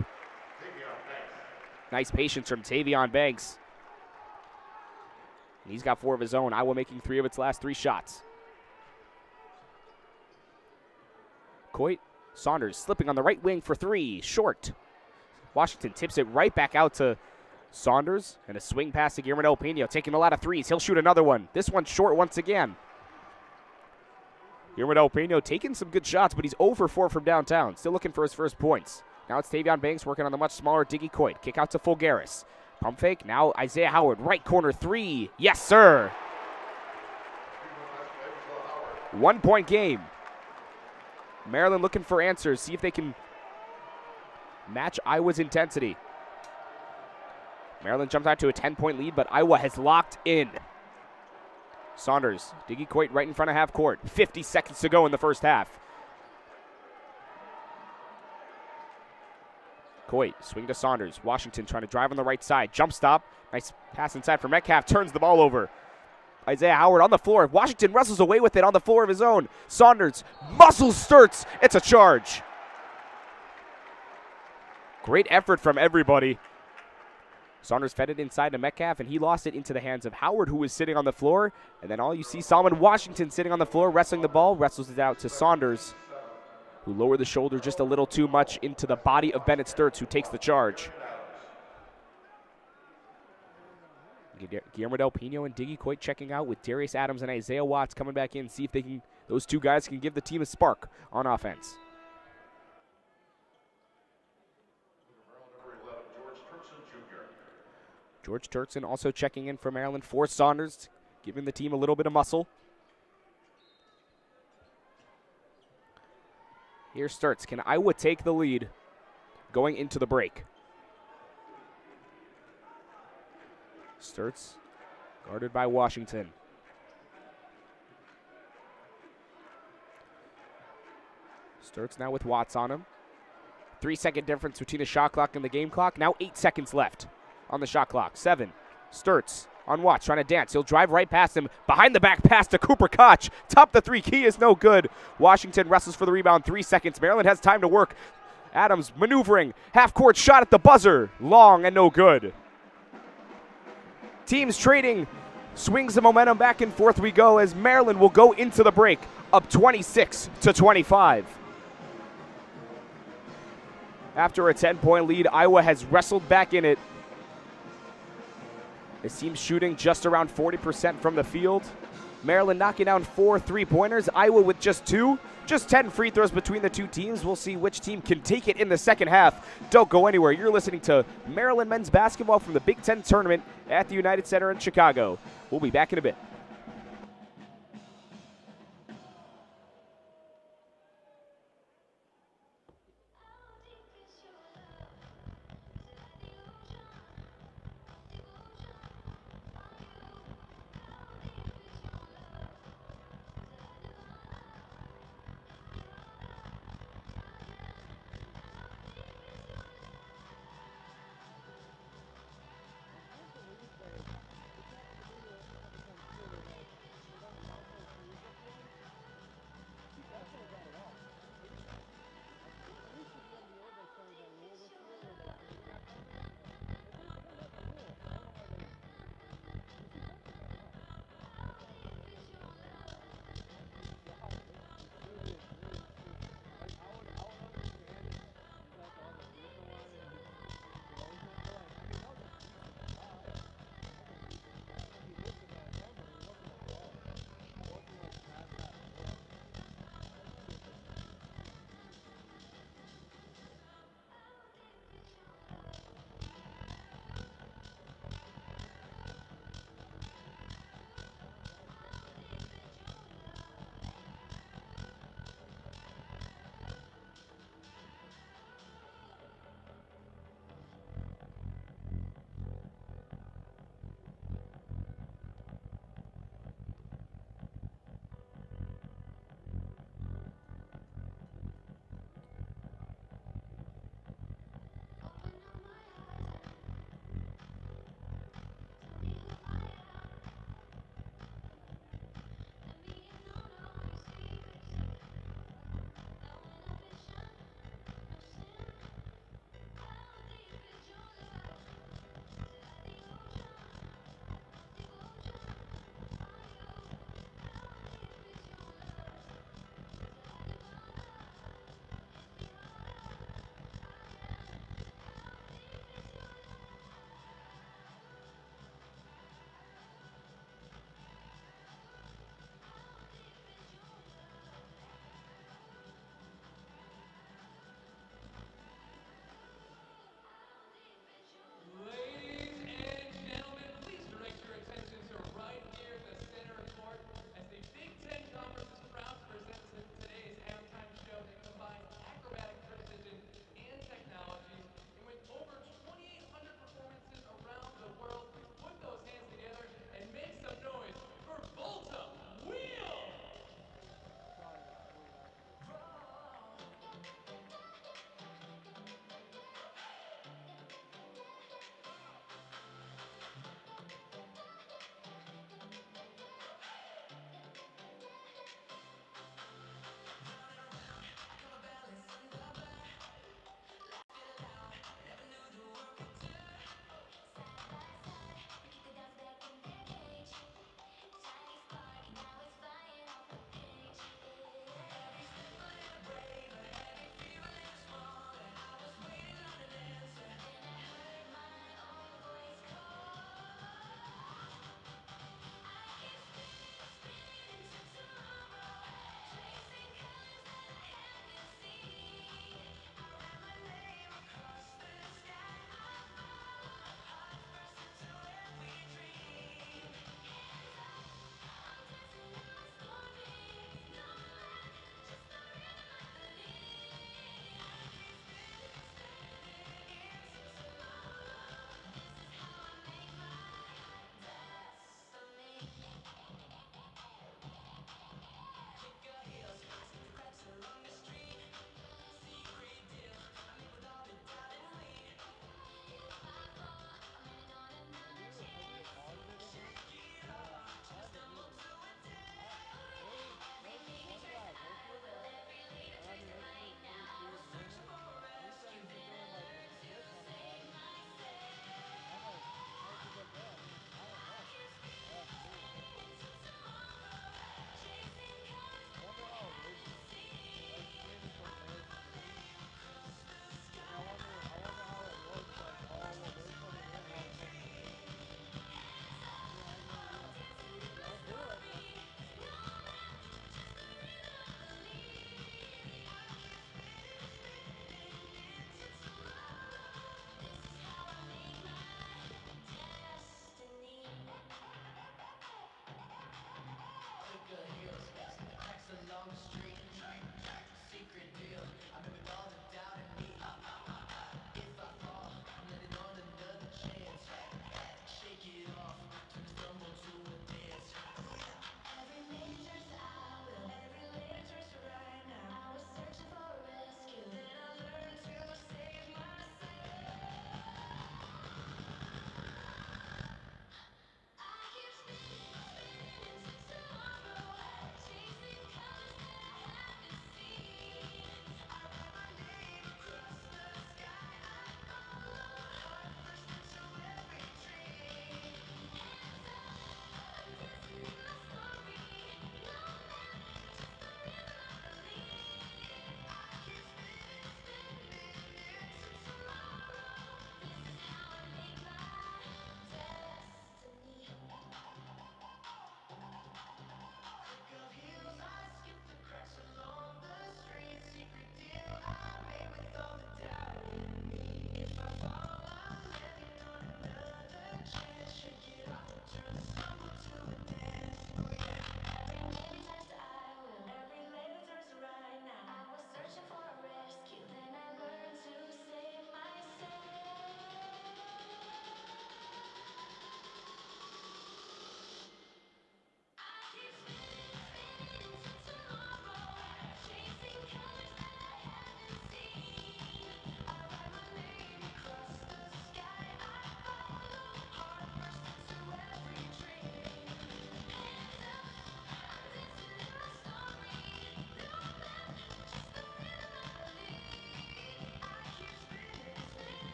S1: Nice patience from Tavion Banks. And he's got 4 of his own. Iowa making 3 of its last 3 shots. Coit. Saunders slipping on the right wing for 3. Short. Washington tips it right back out to Saunders, and a swing pass to Guillermo Del Pino, taking a lot of 3s. He'll shoot another one. This one's short once again. Guillermo Del Pino taking some good shots, but he's 0 for 4 from downtown. Still looking for his first points. Now it's Tavion Banks working on the much smaller Diggy Coit. Kick out to Fulgaris. Pump fake. Now Isaiah Howard, right corner 3. Yes, sir. 1-point game. Maryland looking for answers. See if they can match Iowa's intensity. Maryland jumps out to a 10-point lead, but Iowa has locked in. Saunders, Diggy Coit right in front of half court. 50 seconds to go in the first half. Coit, swing to Saunders. Washington trying to drive on the right side. Jump stop. Nice pass inside for Metcalf. Turns the ball over. Isaiah Howard on the floor. Washington wrestles away with it on the floor of his own. Saunders muscles Sturtz. It's a charge. Great effort from everybody. Saunders fed it inside to Metcalf, and he lost it into the hands of Howard, who was sitting on the floor. And then all you see, Solomon Washington sitting on the floor, wrestling the ball, wrestles it out to Saunders, who lowered the shoulder just a little too much into the body of Bennett Sturtz, who takes the charge. Guillermo Del Pino and Diggy Coit checking out, with Darius Adams and Isaiah Watts coming back in. See if they can; those 2 guys can give the team a spark on offense. George Turkson also checking in for Maryland for Saunders, giving the team a little bit of muscle. Here's Sturtz. Can Iowa take the lead going into the break? Sturtz guarded by Washington. Sturtz now with Watts on him. 3-second difference between the shot clock and the game clock. Now 8 seconds left on the shot clock. 7. Sturtz on Watts trying to dance. He'll drive right past him. Behind the back pass to Cooper Koch. Top the 3 key is no good. Washington wrestles for the rebound. 3 seconds. Maryland has time to work. Adams maneuvering. Half-court shot at the buzzer. Long and no good. Teams trading. Swings the momentum back and forth we go as Maryland will go into the break up 26-25. After a 10-point lead, Iowa has wrestled back in it. This team's shooting just around 40% from the field. Maryland knocking down 4 3-pointers. Iowa with just 2. Just 10 free throws between the 2 teams. We'll see which team can take it in the second half. Don't go anywhere. You're listening to Maryland men's basketball from the Big Ten tournament at the United Center in Chicago. We'll be back in a bit.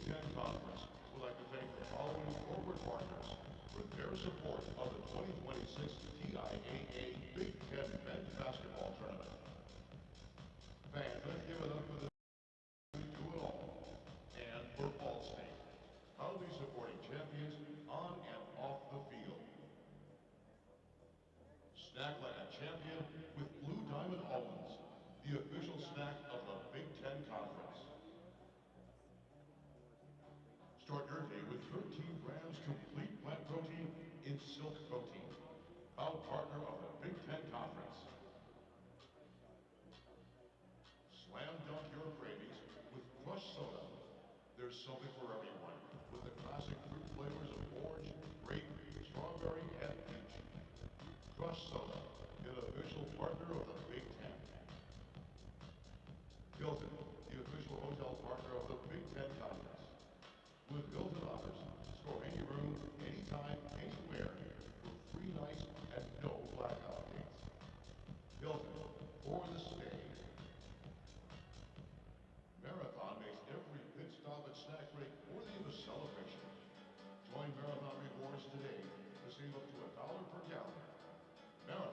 S2: Ten Conference would like to thank the following corporate partners for their support of the 2026 TIAA Big Ten Men's Basketball Tournament. Fans, let's give it up for the do it all and for Ball State, proudly supporting champions on and off the field. Snack like a champion with Blue Diamond Almonds, the official snack of the Big Ten Conference. Start your day with 13 grams complete plant protein in Silk Protein, proud partner of the Big Ten Conference. Slam dunk your cravings with Crush Soda. There's something for everyone with the classic fruit flavors of orange, grape, strawberry, and peach. Crush Soda, an official partner of the Big Ten. Hilton, the official hotel partner of the Big Ten Conference. With Hilton Honors, score any room, anytime, anywhere, for free nights and no blackout dates. Hilton, for the stay. Marathon makes every pit stop and snack break worthy of a celebration. Join Marathon Rewards today to save up to $1 per gallon. Marathon.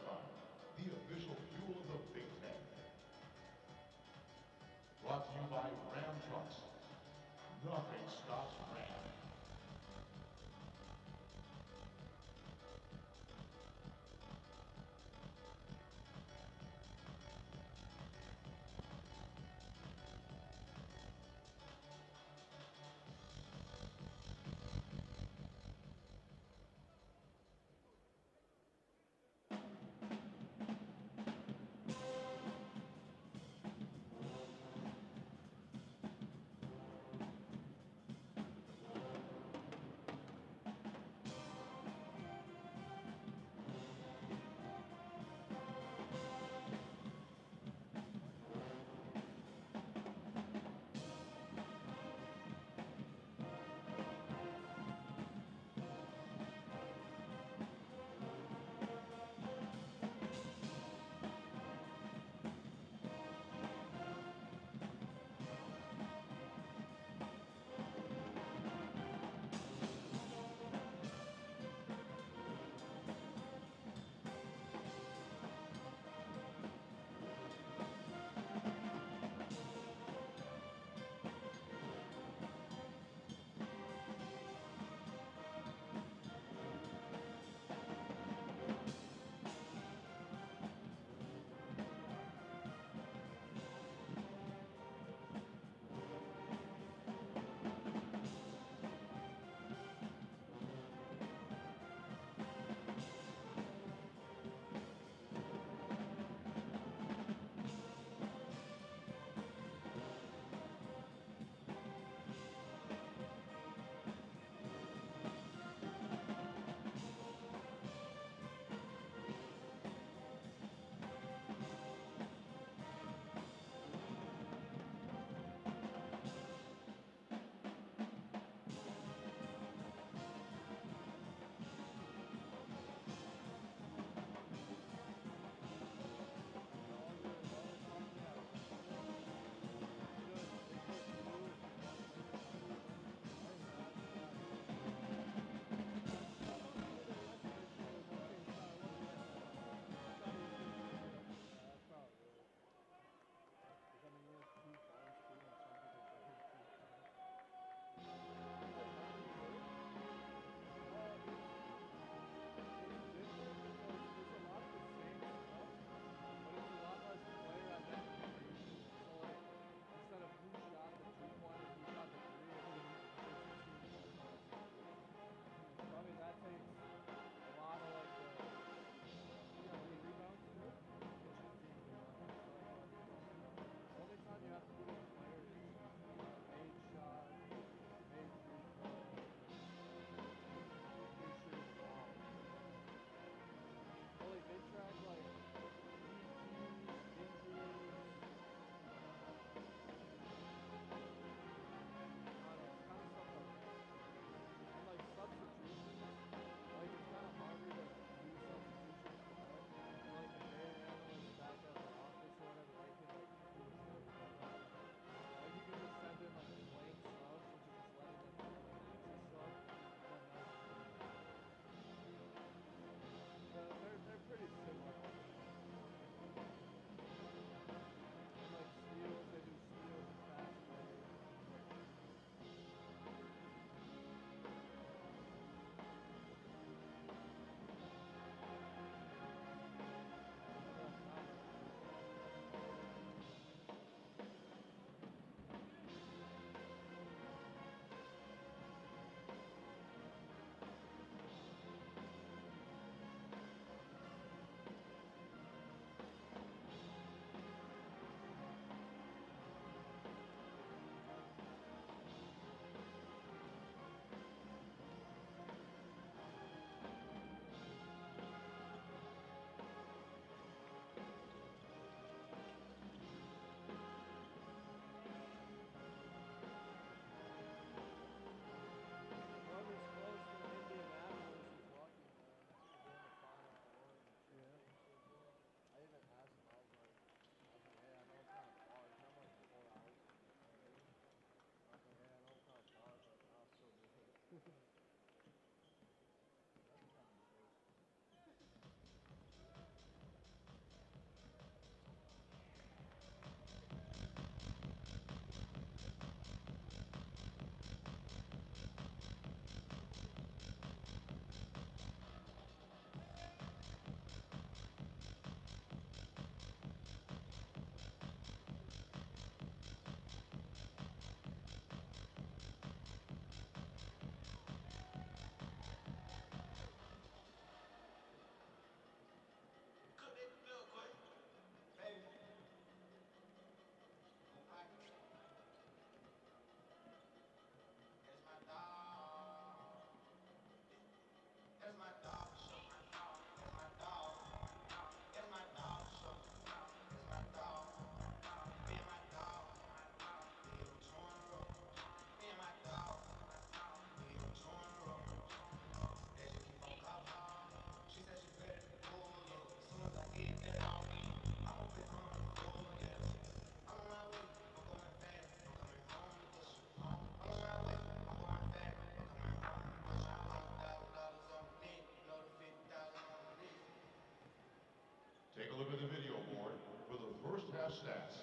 S2: a look at the video board for the first half stats,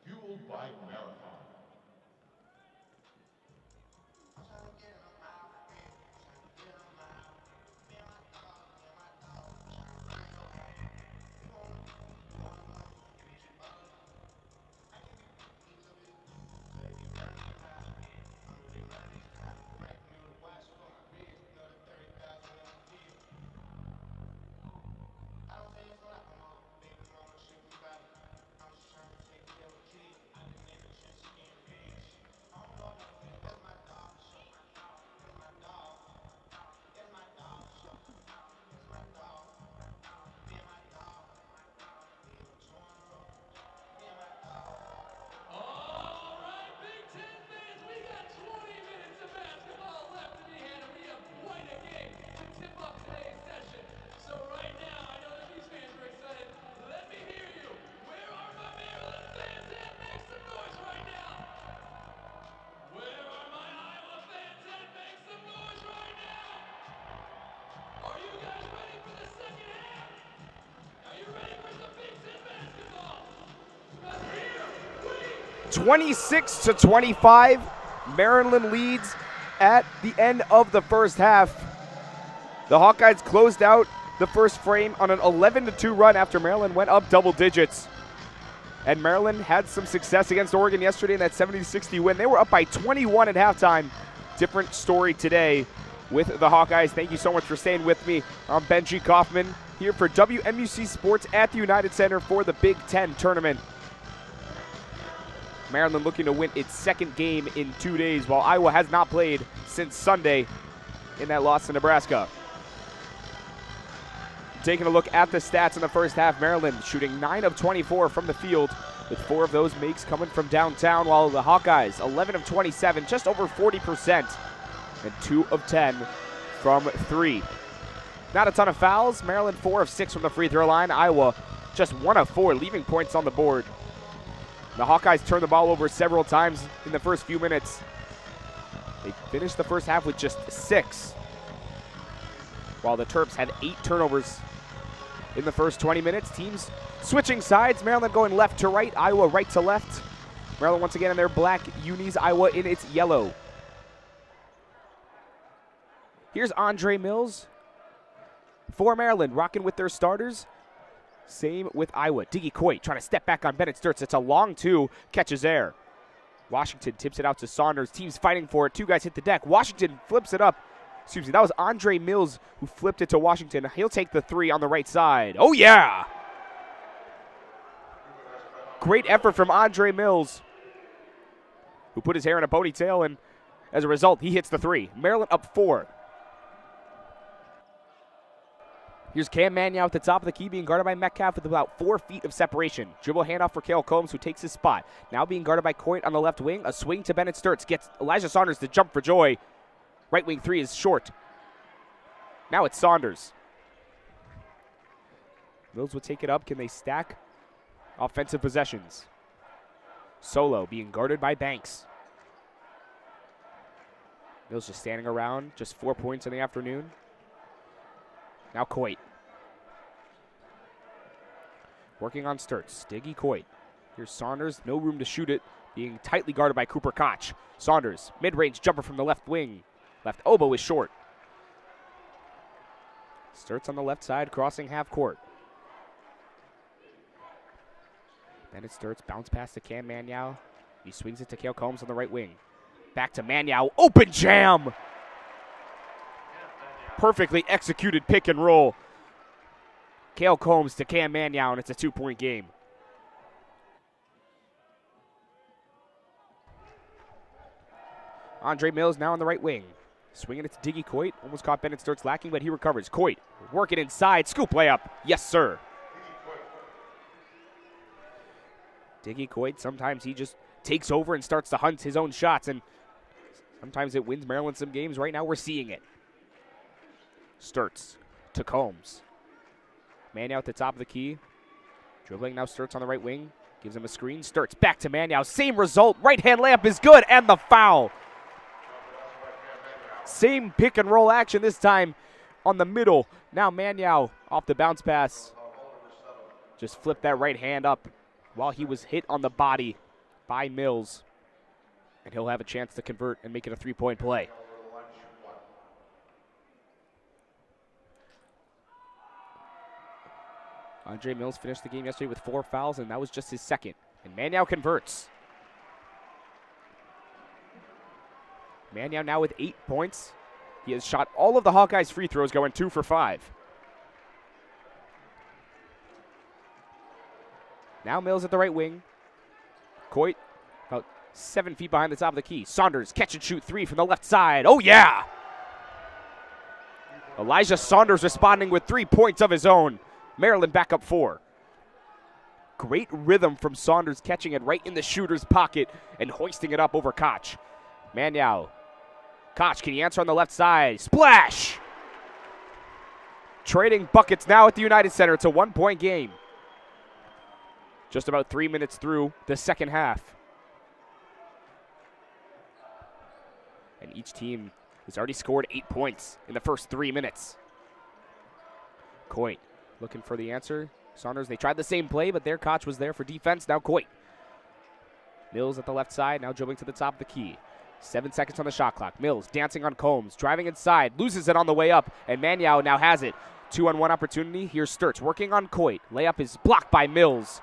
S2: fueled by Marathon.
S3: All right, Big Ten fans, we got 20 minutes of basketball left to be had, and we have quite a game to tip off today's session. So right now, I know that these fans are excited. Let me hear you. Where are my Maryland fans at? Make some noise right now. Where are my Iowa fans at? Make some noise right now. Are you guys ready for the second half? Are you ready for some Big Ten basketball? Because here we
S1: 26 to 25, Maryland leads at the end of the first half. The Hawkeyes closed out the first frame on an 11-2 run after Maryland went up double digits. And Maryland had some success against Oregon yesterday in that 70-60 win. They were up by 21 at halftime. Different story today with the Hawkeyes. Thank you so much for staying with me. I'm Benji Kaufman here for WMUC Sports at the United Center for the Big Ten tournament. Maryland looking to win its second game in 2 days, while Iowa has not played since Sunday in that loss to Nebraska. Taking a look at the stats in the first half, Maryland shooting 9 of 24 from the field, with 4 of those makes coming from downtown, while the Hawkeyes 11 of 27, just over 40%, and 2 of 10 from 3. Not a ton of fouls. Maryland 4 of 6 from the free throw line. Iowa just 1 of 4, leaving points on the board. The Hawkeyes turned the ball over several times in the first few minutes. They finished the first half with just 6, while the Terps had 8 turnovers in the first 20 minutes. Teams switching sides. Maryland going left to right, Iowa right to left. Maryland once again in their black unis, Iowa in its yellow. Here's Andre Mills for Maryland, rocking with their starters. Same with Iowa. Diggy Coit trying to step back on Bennett Sturtz. It's a long 2, catches air. Washington tips it out to Saunders. Team's fighting for it. 2 guys hit the deck. Washington flips it up. Excuse me, that was Andre Mills who flipped it to Washington. He'll take the 3 on the right side. Oh, yeah! Great effort from Andre Mills, who put his hair in a ponytail, and as a result, he hits the 3. Maryland up 4. Here's Cam Manyow at the top of the key, being guarded by Metcalf with about 4 feet of separation. Dribble handoff for Cale Combs, who takes his spot. Now being guarded by Coit on the left wing. A swing to Bennett Sturtz gets Elijah Saunders to jump for joy. Right wing 3 is short. Now it's Saunders. Mills will take it up. Can they stack offensive possessions? Solo being guarded by Banks. Mills just standing around. Just 4 points in the afternoon. Now Coit. Working on Sturtz. Diggy Coit. Here's Saunders. No room to shoot it. Being tightly guarded by Cooper Koch. Saunders. Mid-range jumper from the left wing. Left elbow is short. Sturtz on the left side, crossing half court. Bennett Sturtz. Bounce pass to Cam Manyow. He swings it to Cale Combs on the right wing. Back to Manyow. Open jam! Perfectly executed pick and roll. Cale Combs to Cam Manyow, and it's a 2-point game. Andre Mills now on the right wing. Swinging it to Diggy Coit. Almost caught Bennett Sturtz lacking, but he recovers. Coit working inside. Scoop layup. Yes, sir. Diggy Coit, sometimes he just takes over and starts to hunt his own shots, and sometimes it wins Maryland some games. Right now we're seeing it. Sturtz to Combs. Manyow at the top of the key. Dribbling now Sturtz on the right wing. Gives him a screen. Sturtz back to Manyow. Same result. Right-hand layup is good, and the foul. Same pick and roll action this time on the middle. Now Manyow off the bounce pass. Just flipped that right hand up while he was hit on the body by Mills. And he'll have a chance to convert and make it a 3-point play. Andre Mills finished the game yesterday with 4 fouls, and that was just his second. And Mannion converts. Mannion now with 8 points. He has shot all of the Hawkeyes' free throws, going 2 for 5. Now Mills at the right wing. Coit about 7 feet behind the top of the key. Saunders catch and shoot 3 from the left side. Oh yeah! Elijah Saunders responding with 3 points of his own. Maryland back up 4. Great rhythm from Saunders, catching it right in the shooter's pocket and hoisting it up over Koch. Mannion. Koch, can he answer on the left side? Splash! Trading buckets now at the United Center. It's a 1-point game. Just about 3 minutes through the second half. And each team has already scored 8 points in the first 3 minutes. Coit looking for the answer. Saunders, they tried the same play, but their Koch was there for defense. Now Coit. Mills at the left side, now dribbling to the top of the key. 7 seconds on the shot clock. Mills dancing on Combs, driving inside, loses it on the way up, and Mannion now has it. 2-on-1 opportunity. Here's Sturts working on Coit. Layup is blocked by Mills.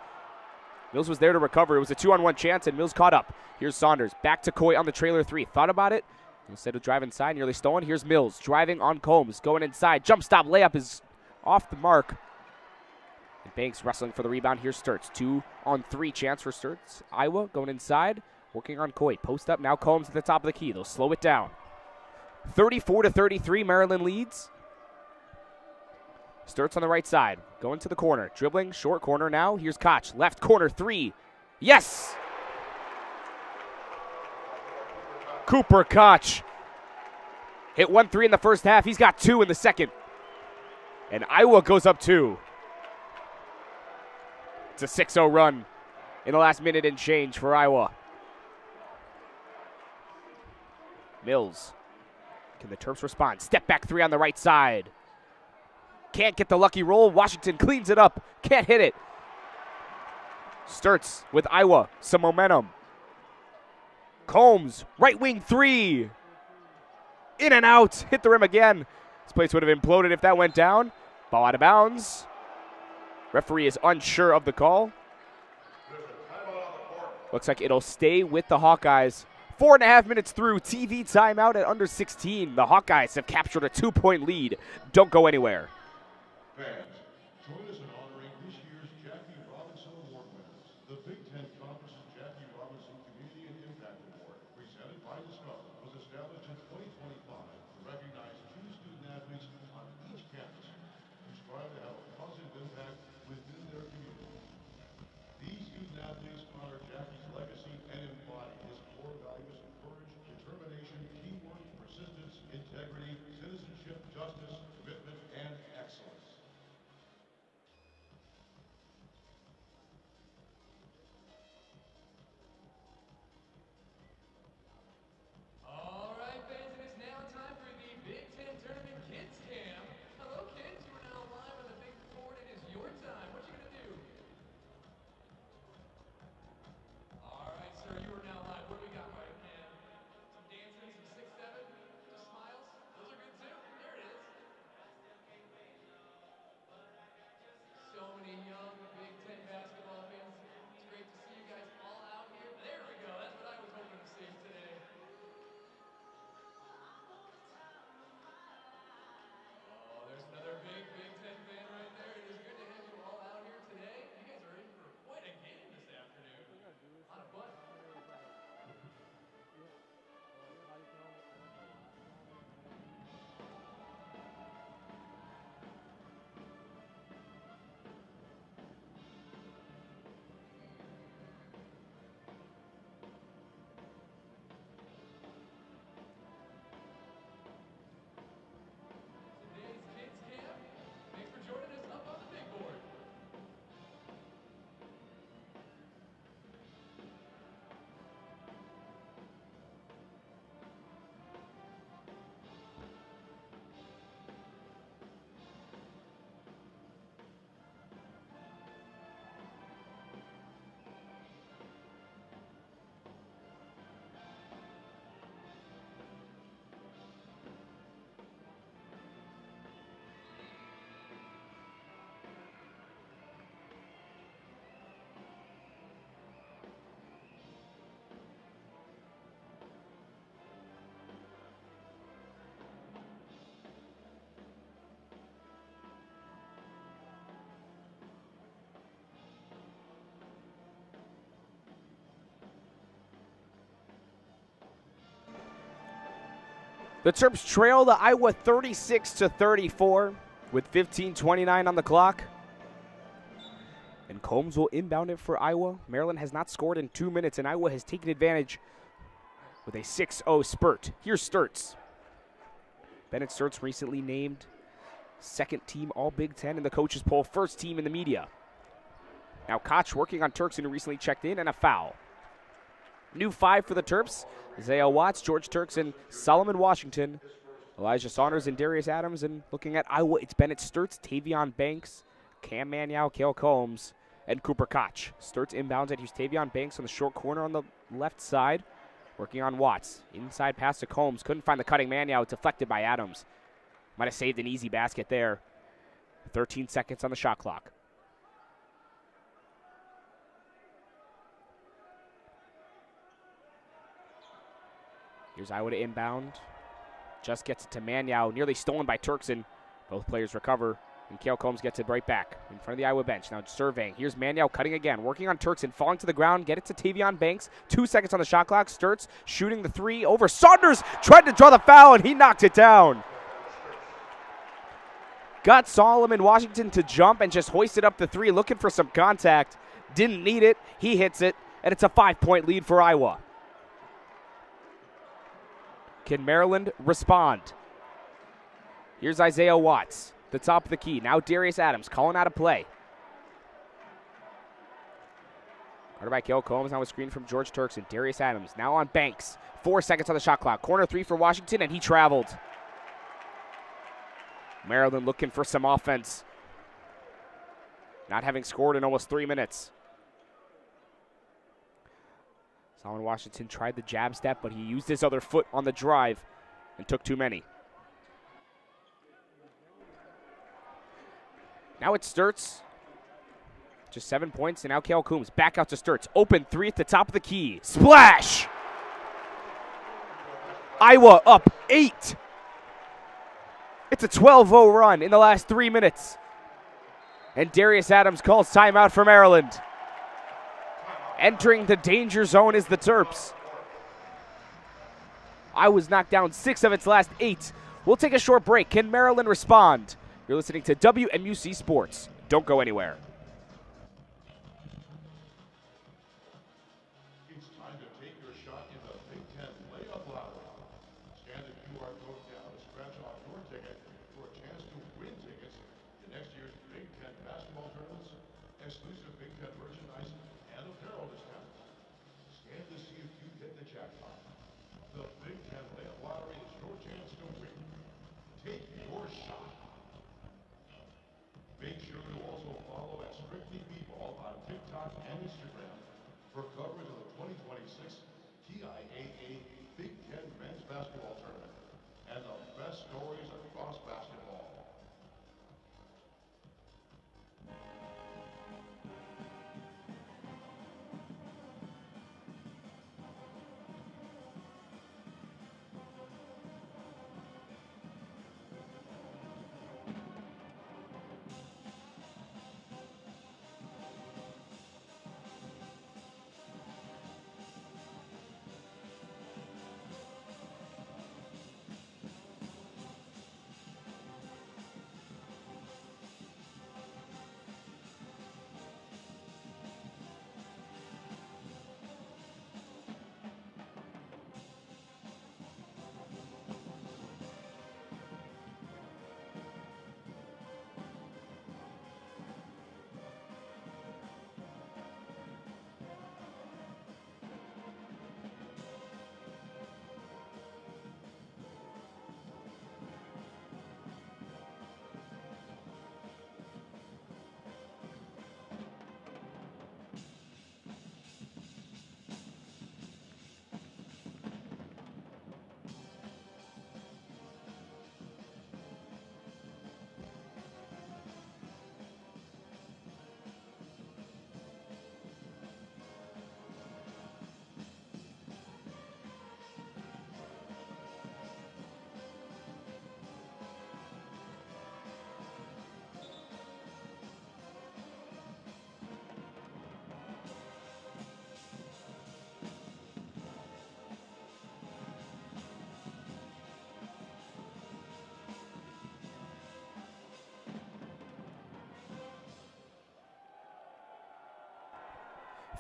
S1: Mills was there to recover. It was a 2-on-1 chance, and Mills caught up. Here's Saunders. Back to Coit on the trailer 3. Thought about it. Instead of driving inside, nearly stolen. Here's Mills driving on Combs. Going inside. Jump stop layup is off the mark. And Banks wrestling for the rebound. Here's Sturts. 2-on-3 chance for Sturts. Iowa going inside. Working on Coit. Post up. Now Combs at the top of the key. They'll slow it down. 34-33. Maryland leads. Sturts on the right side. Going to the corner. Dribbling. Short corner now. Here's Koch. Left corner 3. Yes! Cooper Koch. Hit 1-3 in the first half. He's got 2 in the second. And Iowa goes up 2. It's a 6-0 run in the last minute and change for Iowa. Mills. Can the Terps respond? Step back 3 on the right side. Can't get the lucky roll. Washington cleans it up. Can't hit it. Sturts with Iowa. Some momentum. Combs. Right wing 3. In and out. Hit the rim again. This place would have imploded if that went down. Ball out of bounds. Referee is unsure of the call. Looks like it'll stay with the Hawkeyes. 4.5 minutes through. TV timeout at under 16. The Hawkeyes have captured a 2-point lead. Don't go anywhere.
S2: Fans, join us in honoring this year's Jackie Robinson Award winners. The Big Ten Conference's Jackie Robinson Community and Impact Award, presented by Discover, was established in 2025 to recognize 2 student athletes on each campus who strive to have a positive impact within their community. These student athletes honor Jackie's legacy and embody his core values of courage, determination, teamwork, persistence, integrity, citizenship, justice, commitment, and excellence.
S1: The Terps trail the Iowa 36-34 with 15:29 on the clock. And Combs will inbound it for Iowa. Maryland has not scored in 2 minutes, and Iowa has taken advantage with a 6-0 spurt. Here's Sturts. Bennett Sturts recently named second team All Big Ten in the coaches poll, first team in the media. Now Koch working on Turkson, who recently checked in, and a foul. New 5 for the Terps: Isaiah Watts, George Turkson, Solomon Washington, Elijah Saunders, and Darius Adams. And looking at Iowa, it's Bennett Sturts, Tavion Banks, Cam Maniau, Cale Combs, and Cooper Koch. Sturts inbounds it. Here's Tavion Banks on the short corner on the left side, working on Watts. Inside pass to Combs. Couldn't find the cutting Maniau. Deflected by Adams. Might have saved an easy basket there. 13 seconds on the shot clock. Here's Iowa to inbound. Just gets it to Maniau. Nearly stolen by Turkson. Both players recover, and Cale Combs gets it right back in front of the Iowa bench. Now surveying. Here's Maniau cutting again. Working on Turkson. Falling to the ground. Get it to Tavion Banks. 2 seconds on the shot clock. Sturts shooting the 3 over. Saunders tried to draw the foul, and he knocked it down. Got Solomon Washington to jump and just hoisted up the 3, looking for some contact. Didn't need it. He hits it, and it's a 5-point lead for Iowa. Can Maryland respond? Here's Isaiah Watts, the top of the key. Now Darius Adams calling out a play. Guarded by Cale Combs. Now a screen from George Turkson. Darius Adams now on Banks. 4 seconds on the shot clock. Corner 3 for Washington, and he traveled. Maryland looking for some offense, not having scored in almost 3 minutes. Solomon Washington tried the jab step, but he used his other foot on the drive and took too many. Now it's Sturts. Just 7 points, and now Cale Combs back out to Sturts. Open 3 at the top of the key. Splash! Iowa up 8. It's a 12-0 run in the last 3 minutes. And Darius Adams calls timeout for Maryland. Entering the danger zone is the Terps. Iowa's knocked down 6 of its last 8. We'll take a short break. Can Maryland respond? You're listening to WMUC Sports. Don't go anywhere.
S2: It's time to take your shot in the Big Ten Layup Lottery. Scan the QR code down to scratch off your ticket for a chance to win tickets to next year's Big Ten basketball tournaments, exclusive Big Ten merchandise, and apparel discounts. Scan to see if you hit the jackpot. The Big Ten Layup Lottery is your chance to win. Take your shot. Make sure to also follow at Strictly B-Ball on TikTok and Instagram for coverage of the 2026 TIAA Big Ten Men's Basketball Tournament and the best stories across basketball.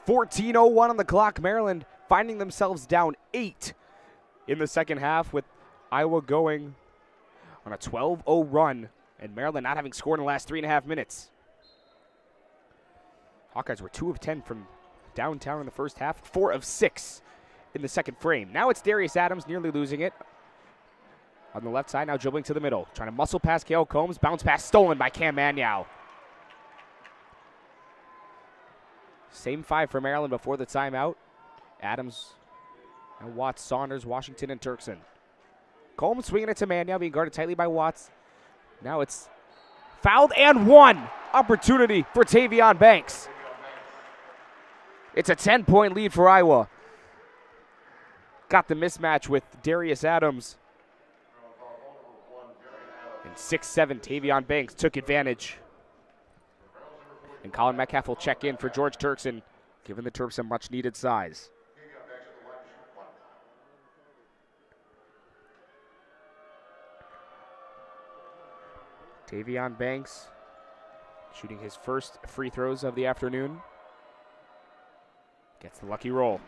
S1: 14:01 on the clock. Maryland finding themselves down 8 in the second half, with Iowa going on a 12-0 run, and Maryland not having scored in the last 3.5 minutes. Hawkeyes were 2 of 10 from downtown in the first half, 4 of 6 in the second frame. Now it's Darius Adams nearly losing it. On the left side, now dribbling to the middle, trying to muscle past Kale Combs. Bounce pass stolen by Cam Manyow. Same 5 for Maryland before the timeout. Adams, and Watts, Saunders, Washington, and Turkson. Combs swinging it to Manyow, being guarded tightly by Watts. Now it's fouled and 1. Opportunity for Tavion Banks. It's a 10-point lead for Iowa. Got the mismatch with Darius Adams. And 6'7", Tavion Banks took advantage. And Colin Metcalf will check in for George Turkson, giving the Terps some much-needed size. Tavion Banks shooting his first free throws of the afternoon. Gets the lucky roll.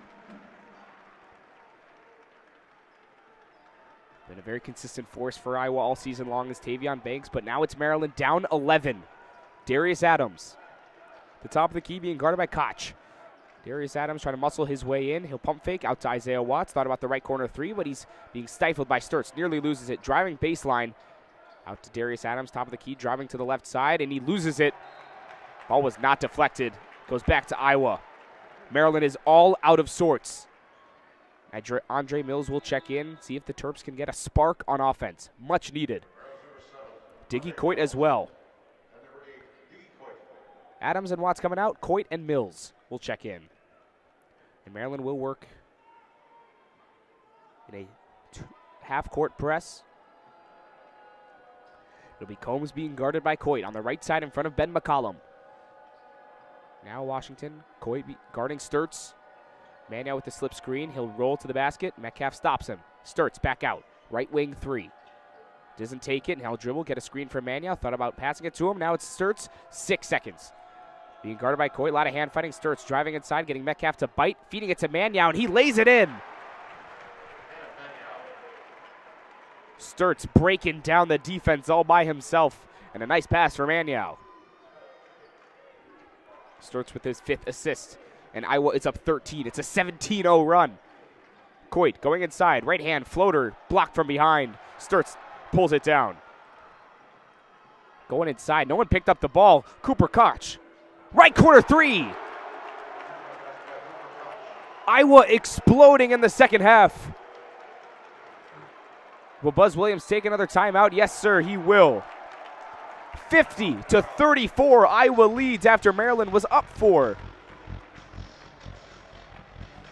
S1: Been a very consistent force for Iowa all season long is Tavion Banks, but now it's Maryland down 11. Darius Adams, the top of the key, being guarded by Koch. Darius Adams trying to muscle his way in. He'll pump fake out to Isaiah Watts. Thought about the right corner 3, but he's being stifled by Sturtz. Nearly loses it. Driving baseline. Out to Darius Adams, top of the key, driving to the left side, and he loses it. Ball was not deflected. Goes back to Iowa. Maryland is all out of sorts. Andre Mills will check in, see if the Terps can get a spark on offense. Much needed. Diggy Coit as well. Adams and Watts coming out. Coit and Mills will check in. And Maryland will work in a half-court press. It'll be Combs being guarded by Coit on the right side in front of Ben McCollum. Now Washington, Coit guarding Sturtz. Manyow with the slip screen. He'll roll to the basket. Metcalf stops him. Sturtz back out. Right wing 3. Doesn't take it. And he'll dribble, get a screen for Manyow. Thought about passing it to him. Now it's Sturtz. 6 seconds. Being guarded by Coit. A lot of hand fighting. Sturtz driving inside, getting Metcalf to bite. Feeding it to Manyow, and he lays it in. Sturtz breaking down the defense all by himself. And a nice pass for Manyow. Sturtz with his 5th assist. And Iowa is up 13. It's a 17-0 run. Coit going inside. Right hand floater. Blocked from behind. Sturtz pulls it down. Going inside. No one picked up the ball. Cooper Koch. Right corner 3. Iowa exploding in the second half. Will Buzz Williams take another timeout? Yes, sir, he will. 50-34, Iowa leads after Maryland was up 4.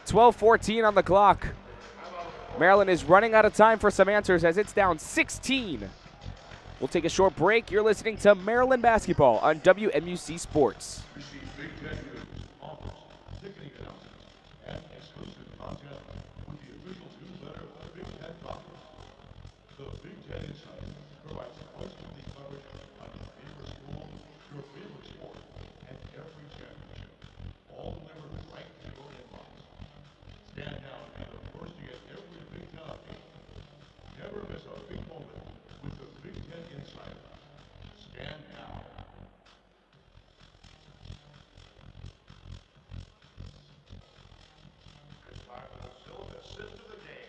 S1: 12:14 on the clock. Maryland is running out of time for some answers as it's down 16. We'll take a short break. You're listening to Maryland basketball on WMUC Sports.
S2: Receive Big Ten news, offers, ticketing announcements, and exclusive content with the official newsletter of the Big Ten Conference. The Big Ten Insight provides twice-weekly coverage on your favorite school, your favorite sport, and every championship. All delivered right to your inbox. Stand down and the first to get every Big Ten update. Never miss a big moment with the Big Ten Insight. Scan now. It's time for the silver assist of the day.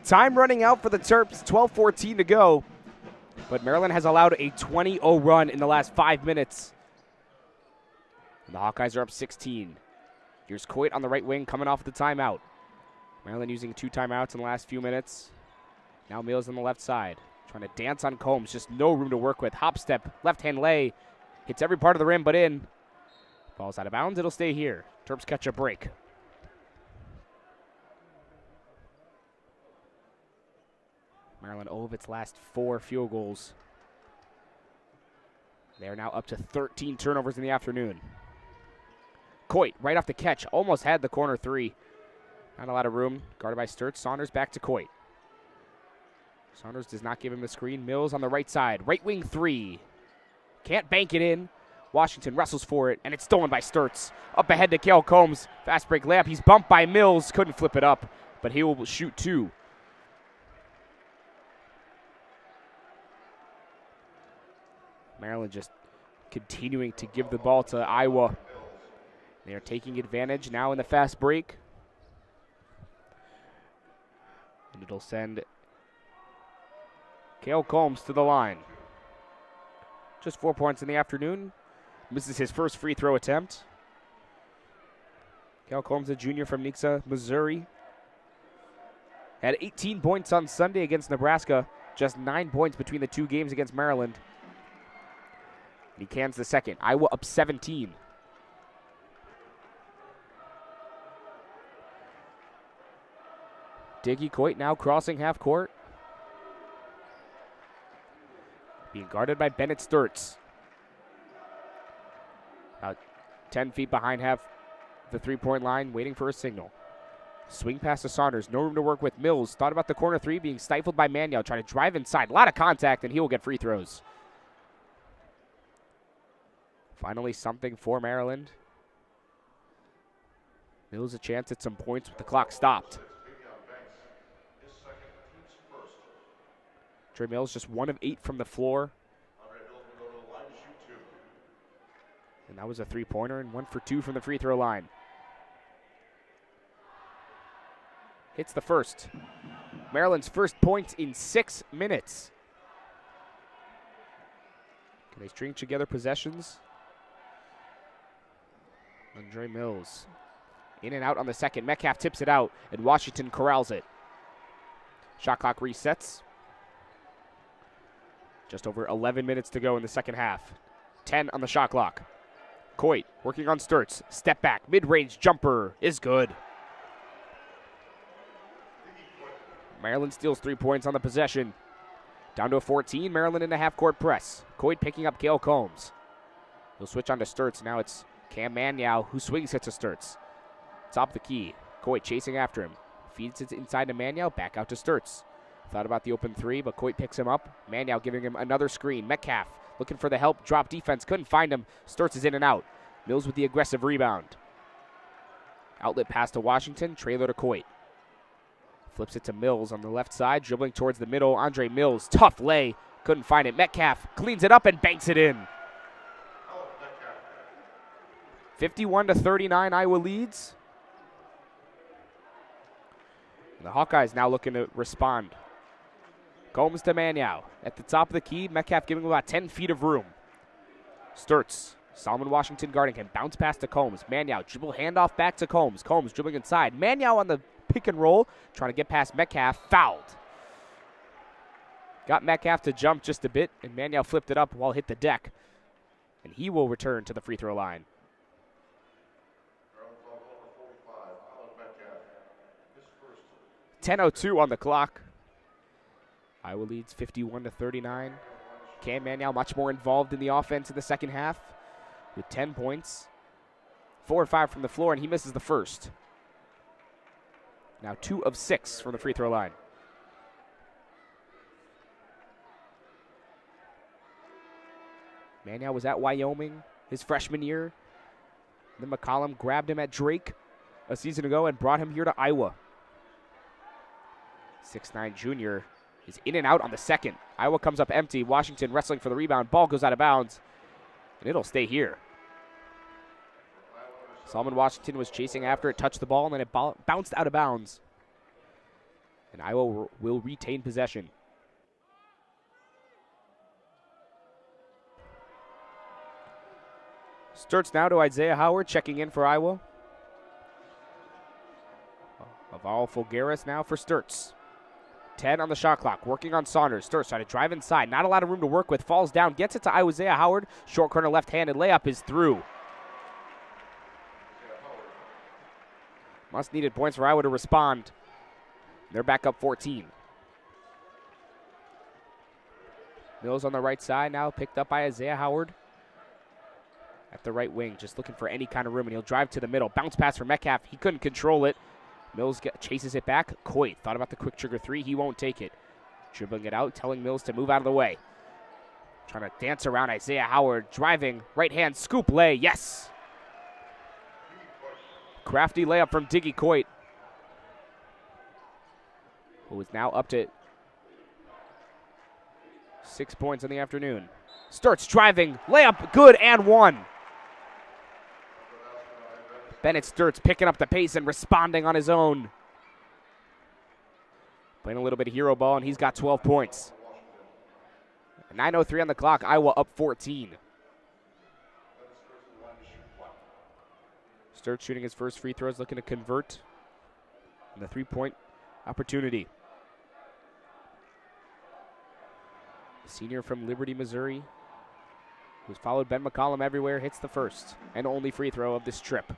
S1: Time running out for the Terps, 12:14 to go. But Maryland has allowed a 20-0 run in the last 5 minutes. And the Hawkeyes are up 16. Here's Coit on the right wing coming off the timeout. Maryland using 2 timeouts in the last few minutes. Now Mills on the left side. Trying to dance on Combs. Just no room to work with. Hop step, left-hand lay. Hits every part of the rim but in. Ball's out of bounds. It'll stay here. Terps catch a break. Maryland 0 of its last 4 field goals. They are now up to 13 turnovers in the afternoon. Coit right off the catch. Almost had the corner 3. Not a lot of room. Guarded by Sturts. Saunders back to Coit. Saunders does not give him the screen. Mills on the right side. Right wing 3. Can't bank it in. Washington wrestles for it, and it's stolen by Sturts. Up ahead to Cale Combs. Fast break layup. He's bumped by Mills. Couldn't flip it up, but he will shoot 2. Maryland just continuing to give the ball to Iowa. They are taking advantage now in the fast break. And it'll send Cale Combs to the line. Just 4 points in the afternoon. Misses his first free throw attempt. Cale Combs, a junior from Nixa, Missouri. Had 18 points on Sunday against Nebraska. Just 9 points between the 2 games against Maryland. And he cans the second. Iowa up 17. Diggy Coit now crossing half court. Being guarded by Bennett Sturts. About 10 feet behind half the 3-point line, waiting for a signal. Swing pass to Saunders. No room to work with. Mills thought about the corner 3, being stifled by Mannion. Trying to drive inside. A lot of contact, and he will get free throws. Finally, something for Maryland. Mills a chance at some points with the clock stopped. Trey Mills just 1 of 8 from the floor. And that was a 3-pointer, and 1 for 2 from the free throw line. Hits the first. Maryland's first points in 6 minutes. Can they string together possessions? Andre Mills in and out on the second. Metcalf tips it out, and Washington corrals it. Shot clock resets. Just over 11 minutes to go in the second half. 10 on the shot clock. Coit working on Sturts. Step back, mid-range jumper is good. Maryland steals 3 points on the possession. Down to a 14, Maryland in a half-court press. Coit picking up Cale Combs. He'll switch on to Sturts. Now it's Cam Mannion who swings hits to Sturts. Top of the key. Coit chasing after him. Feeds it inside to Mannion, back out to Sturts. Thought about the open 3, but Coit picks him up. Mannion giving him another screen. Metcalf looking for the help. Drop defense. Couldn't find him. Sturts is in and out. Mills with the aggressive rebound. Outlet pass to Washington. Trailer to Coit. Flips it to Mills on the left side. Dribbling towards the middle. Andre Mills. Tough lay. Couldn't find it. Metcalf cleans it up and banks it in. 51-39, Iowa leads. The Hawkeyes now looking to respond. Combs to Mannion. At the top of the key, Metcalf giving him about 10 feet of room. Sturts. Solomon Washington guarding him. Bounce pass to Combs. Mannion dribble handoff back to Combs. Combs dribbling inside. Mannion on the pick and roll. Trying to get past Metcalf. Fouled. Got Metcalf to jump just a bit, and Mannion flipped it up while hit the deck. And he will return to the free throw line. 10:02 on the clock. Iowa leads 51-39. Cam Mannion much more involved in the offense in the second half with 10 points. 4 or 5 from the floor, and he misses the first. Now 2 of 6 from the free throw line. Mannion was at Wyoming his freshman year. Then McCollum grabbed him at Drake a season ago and brought him here to Iowa. 6'9" junior is in and out on the second. Iowa comes up empty. Washington wrestling for the rebound. Ball goes out of bounds, and it'll stay here. Solomon Washington was chasing after it, touched the ball, and then it bounced out of bounds. And Iowa will retain possession. Sturts now to Isaiah Howard, checking in for Iowa. Aval Fulgaris now for Sturts. 10 on the shot clock, working on Saunders. Sturts trying to drive inside, not a lot of room to work with, falls down, gets it to Isaiah Howard. Short corner left-handed layup is through. Must needed points for Iowa to respond. They're back up 14. Mills on the right side now, picked up by Isaiah Howard. At the right wing, just looking for any kind of room, and he'll drive to the middle. Bounce pass for Metcalf. He couldn't control it. Mills chases it back. Coit thought about the quick trigger three. He won't take it. Dribbling it out, telling Mills to move out of the way. Trying to dance around Isaiah Howard. Driving, right hand, scoop lay. Yes! Crafty layup from Diggy Coit, who is now up to 6 points in the afternoon. Starts driving, layup good and one. Bennett Sturts picking up the pace and responding on his own. Playing a little bit of hero ball, and he's got 12 points. 9:03 on the clock, Iowa up 14. Sturts shooting his first free throws, looking to convert. And the three-point opportunity. The senior from Liberty, Missouri, who's followed Ben McCollum everywhere, hits the first and only free throw of this trip.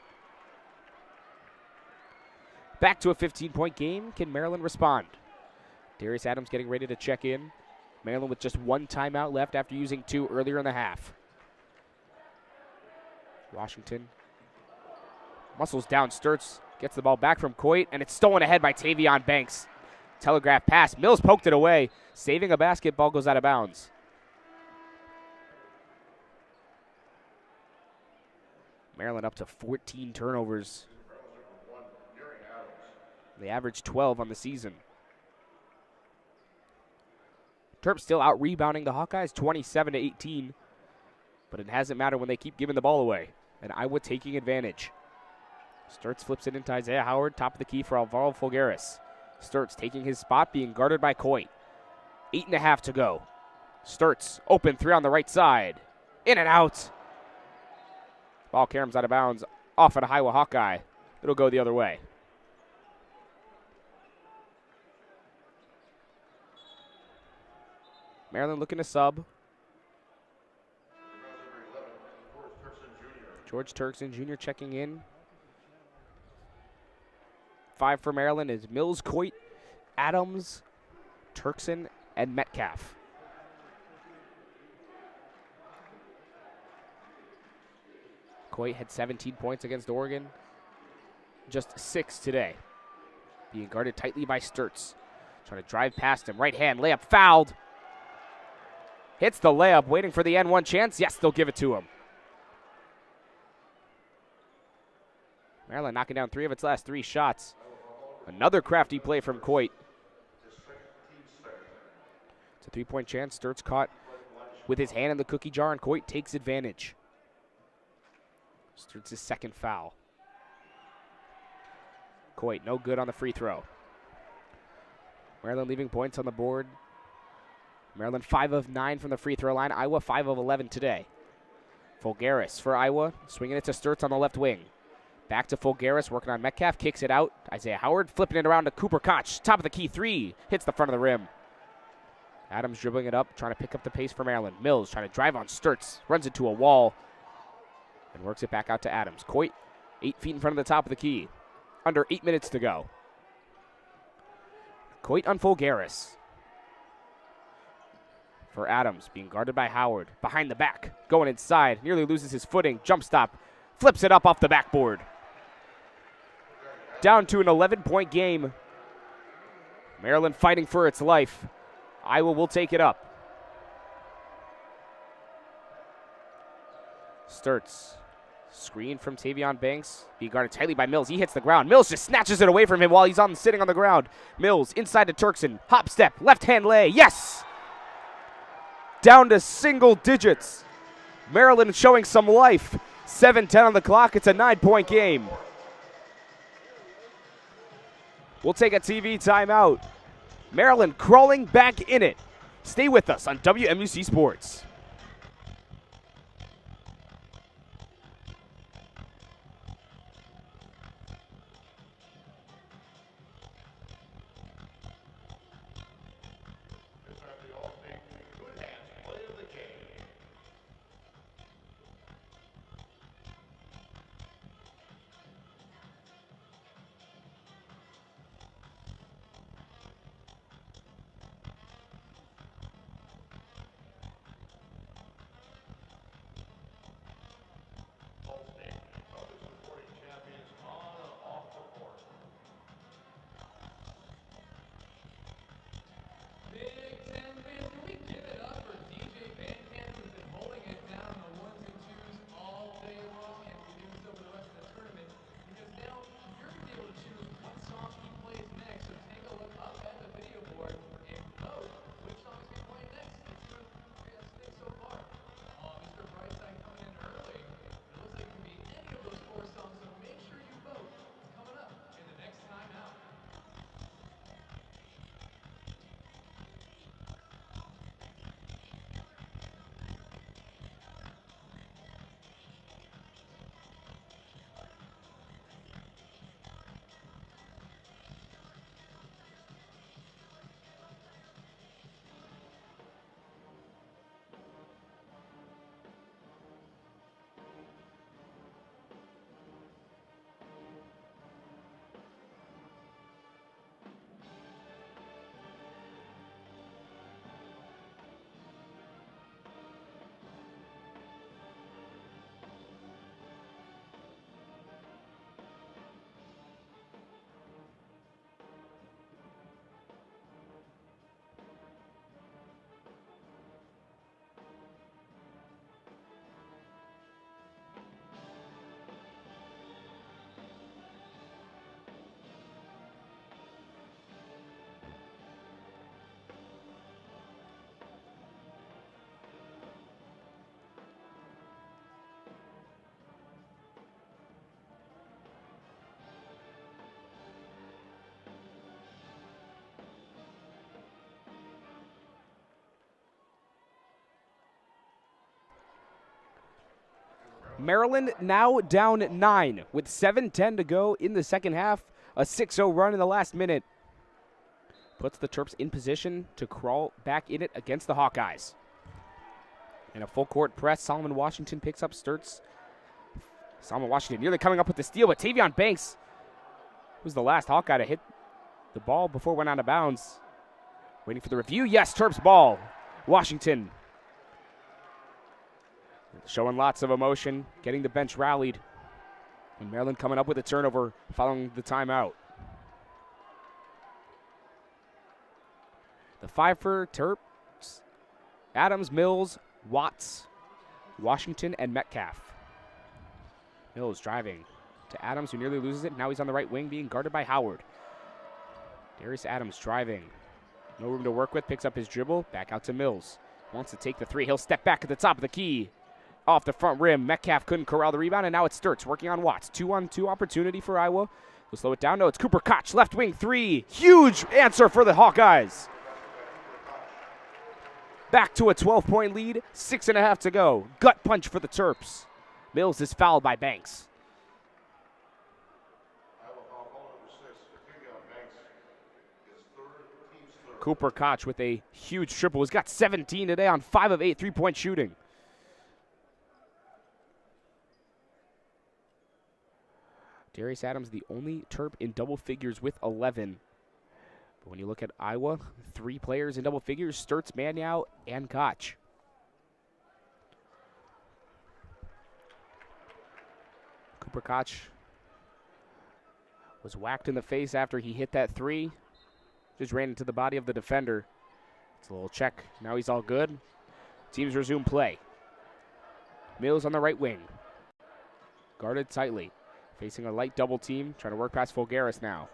S1: Back to a 15-point game. Can Maryland respond? Darius Adams getting ready to check in. Maryland with just one timeout left after using two earlier in the half. Washington muscles down. Sturts gets the ball back from Coit, and it's stolen ahead by Tavion Banks. Telegraph pass. Mills poked it away. Saving a basketball, goes out of bounds. Maryland up to 14 turnovers. They average 12 on the season. Terps still out rebounding the Hawkeyes 27-18, but it hasn't mattered when they keep giving the ball away. And Iowa taking advantage. Sturts flips it into Isaiah Howard, top of the key for Alvaro Fulgaris. Sturts taking his spot, being guarded by Coit. 8.5 to go. Sturts, open three on the right side. In and out. Ball caroms out of bounds, off at a Iowa Hawkeye. It'll go the other way. Maryland looking to sub. George Turkson Jr. checking in. 5 for Maryland is Mills, Coit, Adams, Turkson, and Metcalf. Coit had 17 points against Oregon. Just 6 today. Being guarded tightly by Sturts. Trying to drive past him. Right hand, layup fouled. Hits the layup, waiting for the N1 chance. Yes, they'll give it to him. Maryland knocking down 3 of its last 3 shots. Another crafty play from Coit. It's a 3-point chance. Sturts caught with his hand in the cookie jar, and Coit takes advantage. Sturts' second foul. Coit, no good on the free throw. Maryland leaving points on the board. Maryland 5 of 9 from the free throw line. Iowa 5 of 11 today. Fulgaris for Iowa, swinging it to Sturts on the left wing. Back to Fulgaris, working on Metcalf, kicks it out. Isaiah Howard flipping it around to Cooper Koch. Top of the key, 3, hits the front of the rim. Adams dribbling it up, trying to pick up the pace for Maryland. Mills trying to drive on Sturts, runs into a wall, and works it back out to Adams. Coit, 8 feet in front of the top of the key. Under 8 minutes to go. Coit on Fulgaris. For Adams, being guarded by Howard. Behind the back, going inside, nearly loses his footing. Jump stop, flips it up off the backboard. Down to an 11-point game. Maryland fighting for its life. Iowa will take it up. Sturts, screen from Tavion Banks, being guarded tightly by Mills. He hits the ground. Mills just snatches it away from him while he's sitting on the ground. Mills inside to Turkson. Hop step, left hand lay. Yes! Down to single digits. Maryland showing some life. 7:10 on the clock. It's a 9-point game. We'll take a TV timeout. Maryland crawling back in it. Stay with us on WMUC Sports.
S2: This time they all take good hands play of the game. All-state, public supporting champions on and off the court.
S3: Big Ten fans, can we give it up for DJ Bandcamp, who's been holding it down on the ones and twos all day long and will do so for the rest of the tournament? Because now you're going to be able to choose what song he plays next. So take a look up at the video board and vote which song is going to be playing next. Let's see what you guys think so far. Oh, Mr. Brightside coming in early. It looks like it can be any of those four songs, so make sure you vote. Coming up in the next timeout.
S1: Maryland now down 9 with 7:10 to go in the second half. A 6-0 run in the last minute puts the Terps in position to crawl back in it against the Hawkeyes. In a full court press, Solomon Washington picks up Sturts. Solomon Washington nearly coming up with the steal, but Tavion Banks was the last Hawkeye to hit the ball before it went out of bounds. Waiting for the review. Yes, Terps ball. Washington showing lots of emotion, getting the bench rallied. And Maryland coming up with a turnover following the timeout. The five for Terps: Adams, Mills, Watts, Washington, and Metcalf. Mills driving to Adams, who nearly loses it. Now he's on the right wing being guarded by Howard. Darius Adams driving. No room to work with, picks up his dribble, back out to Mills. Wants to take the three. He'll step back at the top of the key. Off the front rim, Metcalf couldn't corral the rebound, and now it's Sturts working on Watts. 2-on-2 opportunity for Iowa. We'll slow it down. No, it's Cooper Koch, left wing three. Huge answer for the Hawkeyes. Back to a 12-point lead, 6.5 to go. Gut punch for the Terps. Mills is fouled by Banks. Cooper Koch with a huge triple. He's got 17 today on 5 of 8 3-point shooting. Darius Adams, the only Terp in double figures with 11. But when you look at Iowa, 3 players in double figures: Sturts, Manyow, and Koch. Cooper Koch was whacked in the face after he hit that three. Just ran into the body of the defender. It's a little check. Now he's all good. Teams resume play. Mills on the right wing. Guarded tightly. Facing a light double team. Trying to work past Fulgaris now.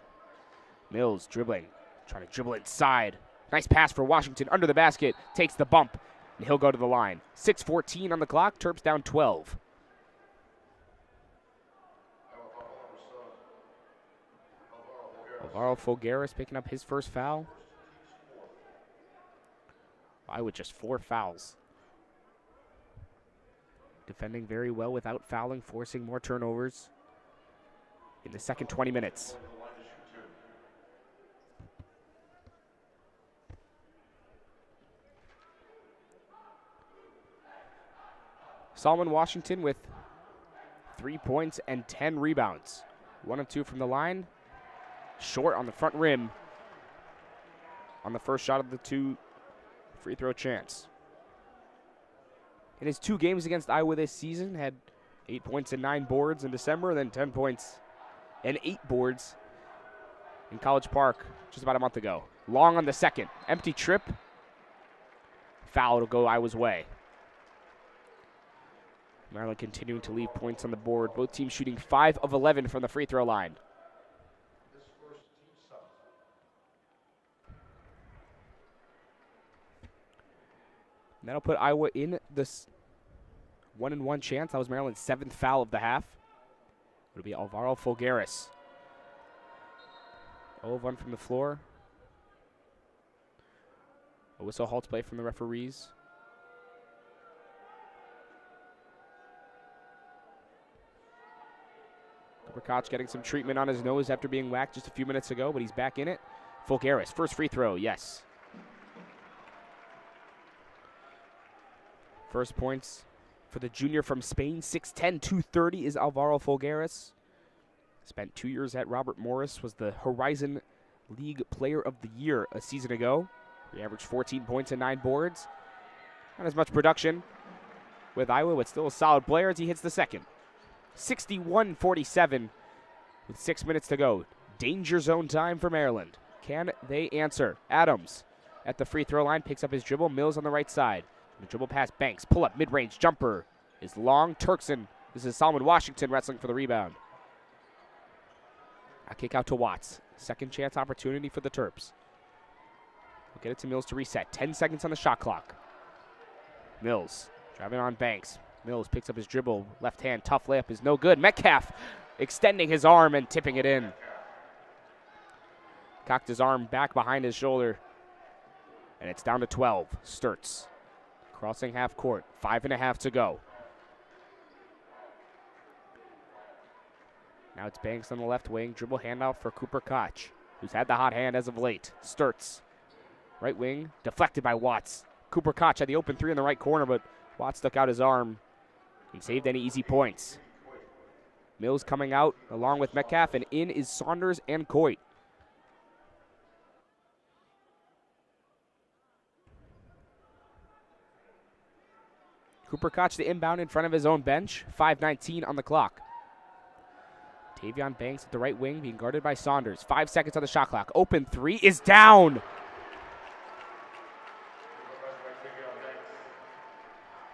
S1: Mills dribbling. Trying to dribble inside. Nice pass for Washington under the basket. Takes the bump. And he'll go to the line. 6:14 on the clock. Terps down 12. Alvaro Fulgaris picking up his first foul. Iowa with just 4 fouls. Defending very well without fouling, forcing more turnovers in the second 20 minutes. Solomon Washington with 3 points and 10 rebounds. 1 of 2 from the line. Short on the front rim on the first shot of the 2 free throw chance. In his 2 games against Iowa this season, had 8 points and 9 boards in December, then 10 points and 8 boards in College Park just about a month ago. Long on the second. Empty trip. Foul to go Iowa's way. Maryland continuing to leave points on the board. Both teams shooting 5 of 11 from the free throw line. And that'll put Iowa in this 1-and-1 chance. That was Maryland's 7th foul of the half. It'll be Alvaro Folgueras. 0 of 1 from the floor. A whistle halts play from the referees. Koch getting some treatment on his nose after being whacked just a few minutes ago, but he's back in it. Folgueras, first free throw, yes. First points for the junior from Spain, 6'10", 230 is Alvaro Folgueras. Spent 2 years at Robert Morris, was the Horizon League Player of the Year a season ago. He averaged 14 points and 9 boards. Not as much production with Iowa, but still a solid player as he hits the second. 61-47 with 6 minutes to go. Danger zone time for Maryland. Can they answer? Adams at the free throw line picks up his dribble. Mills on the right side. The dribble pass Banks. Pull up mid-range jumper is long. Turkson. This is Solomon Washington wrestling for the rebound. A kick out to Watts. Second chance opportunity for the Terps. We'll get it to Mills to reset. 10 seconds on the shot clock. Mills driving on Banks. Mills picks up his dribble. Left hand, tough layup is no good. Metcalf extending his arm and tipping it in. Cocked his arm back behind his shoulder. And it's down to 12. Sturts crossing half court. 5.5 to go. Now it's Banks on the left wing. Dribble handoff for Cooper Koch, who's had the hot hand as of late. Sturts. Right wing, deflected by Watts. Cooper Koch had the open 3 in the right corner, but Watts stuck out his arm and saved any easy points. Mills coming out along with Metcalf, and in is Saunders and Coit. Cooper Koch the inbound in front of his own bench. 5:19 on the clock. Tavion Banks at the right wing being guarded by Saunders. 5 seconds on the shot clock. Open 3 is down.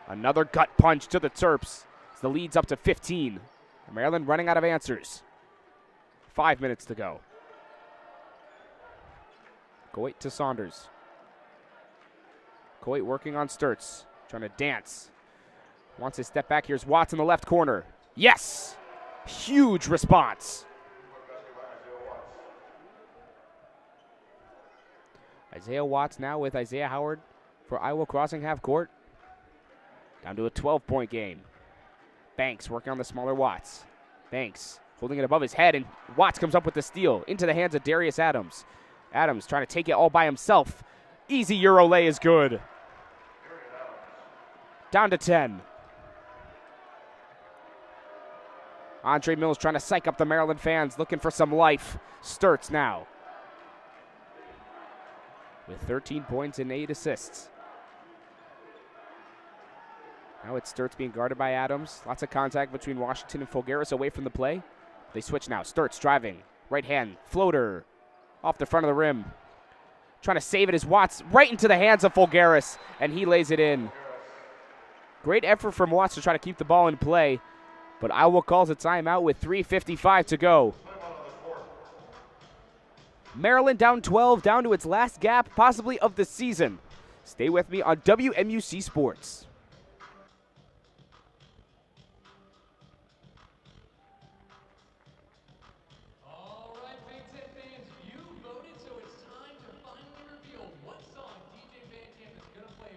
S1: Another gut punch to the Terps. The lead's up to 15. Maryland running out of answers. 5 minutes to go. Coit to Saunders. Coit working on Sturts. Trying to dance. Wants his step back. Here's Watts in the left corner. Yes! Huge response. Isaiah Watts now with Isaiah Howard for Iowa crossing half court. Down to a 12-point game. Banks working on the smaller Watts. Banks holding it above his head, and Watts comes up with the steal into the hands of Darius Adams. Adams trying to take it all by himself. Easy Euro lay is good. Down to 10. Andre Mills trying to psych up the Maryland fans, looking for some life. Sturts now with 13 points and 8 assists. Now it's Sturts being guarded by Adams. Lots of contact between Washington and Folgueras away from the play. They switch now. Sturts driving. Right hand. Floater. Off the front of the rim. Trying to save it as Watts right into the hands of Folgueras, and he lays it in. Great effort from Watts to try to keep the ball in play, but Iowa calls a timeout with 3:55 to go. Maryland down 12, down to its last gap, possibly of the season. Stay with me on WMUC Sports.
S3: You voted, so it's time to finally reveal what song DJ Van Camp is going to play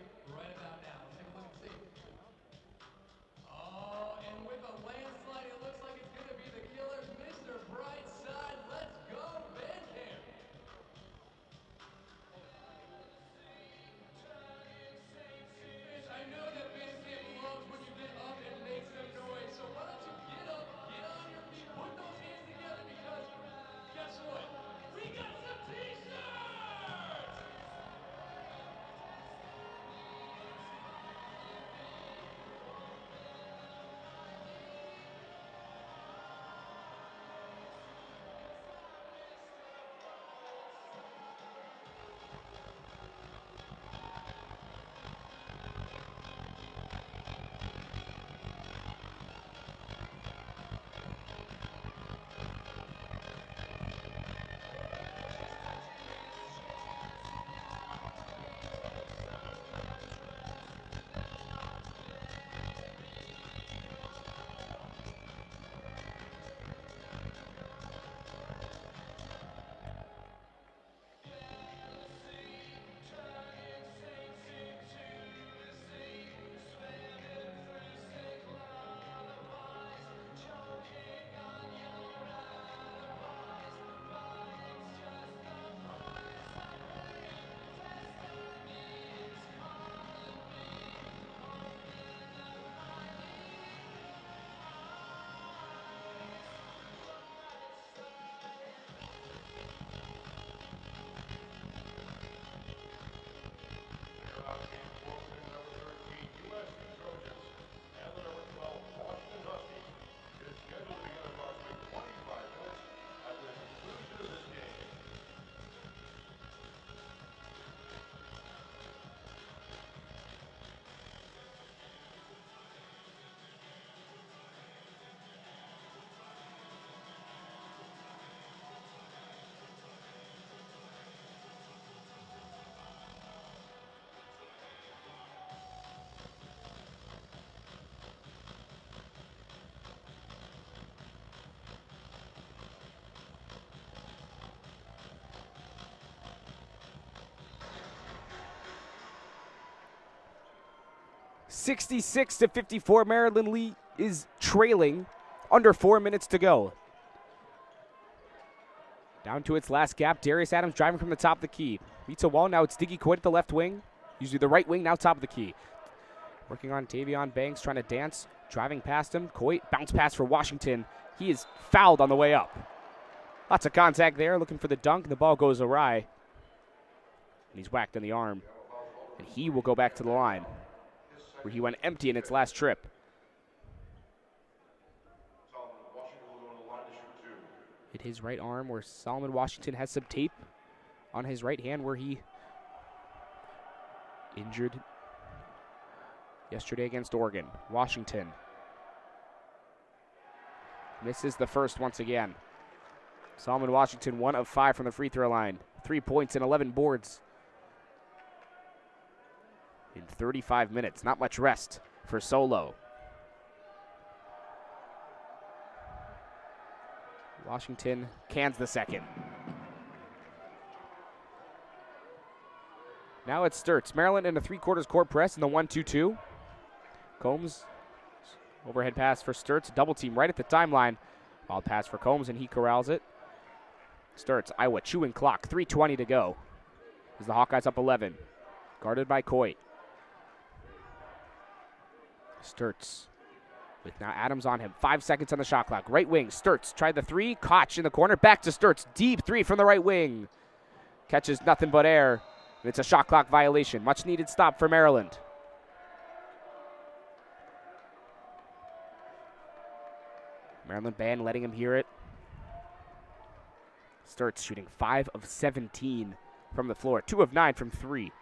S1: 66-54, Maryland Lee is trailing. Under 4 minutes to go. Down to its last gap. Darius Adams driving from the top of the key. Meets a wall. Now it's Diggy Coit at the left wing. Usually the right wing, now top of the key. Working on Tavion Banks, trying to dance. Driving past him. Coit, bounce pass for Washington. He is fouled on the way up. Lots of contact there. Looking for the dunk. The ball goes awry. And he's whacked in the arm. And he will go back to the line, where he went empty in its last trip. Hit his right arm, where Solomon Washington has some tape on his right hand, where he injured yesterday against Oregon. Washington misses the first once again. Solomon Washington, 1 of 5 from the free throw line. 3 points and 11 boards in 35 minutes. Not much rest for Solo. Washington cans the second. Now it's Sturts. Maryland in a 3/4 court press in the 1-2-2. Combs, overhead pass for Sturts. Double team right at the timeline. Wild pass for Combs, and he corrals it. Sturts, Iowa chewing clock. 3:20 to go. As the Hawkeyes up 11. Guarded by Coit. Sturts with now Adams on him. 5 seconds on the shot clock. Right wing, Sturts tried the 3. Koch in the corner. Back to Sturts. Deep 3 from the right wing. Catches nothing but air. And it's a shot clock violation. Much needed stop for Maryland. Maryland band letting him hear it. Sturts shooting 5 of 17 from the floor. 2 of 9 from 3.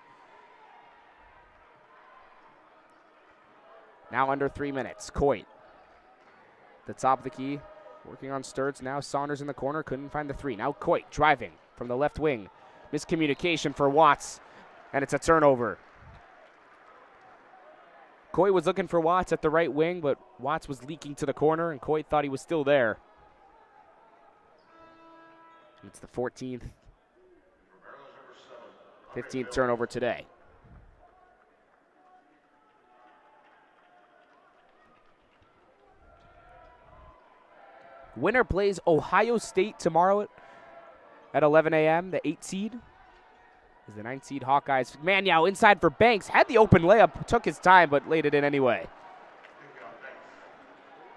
S1: Now under 3 minutes. Coit, the top of the key, working on Sturts. Now Saunders in the corner, couldn't find the 3. Now Coit driving from the left wing. Miscommunication for Watts, and it's a turnover. Coit was looking for Watts at the right wing, but Watts was leaking to the corner, and Coit thought he was still there. It's the 14th, 15th turnover today. Winner plays Ohio State tomorrow at 11 a.m., the 8 seed. Is the 9 seed Hawkeyes. Maniau inside for Banks. Had the open layup. Took his time, but laid it in anyway.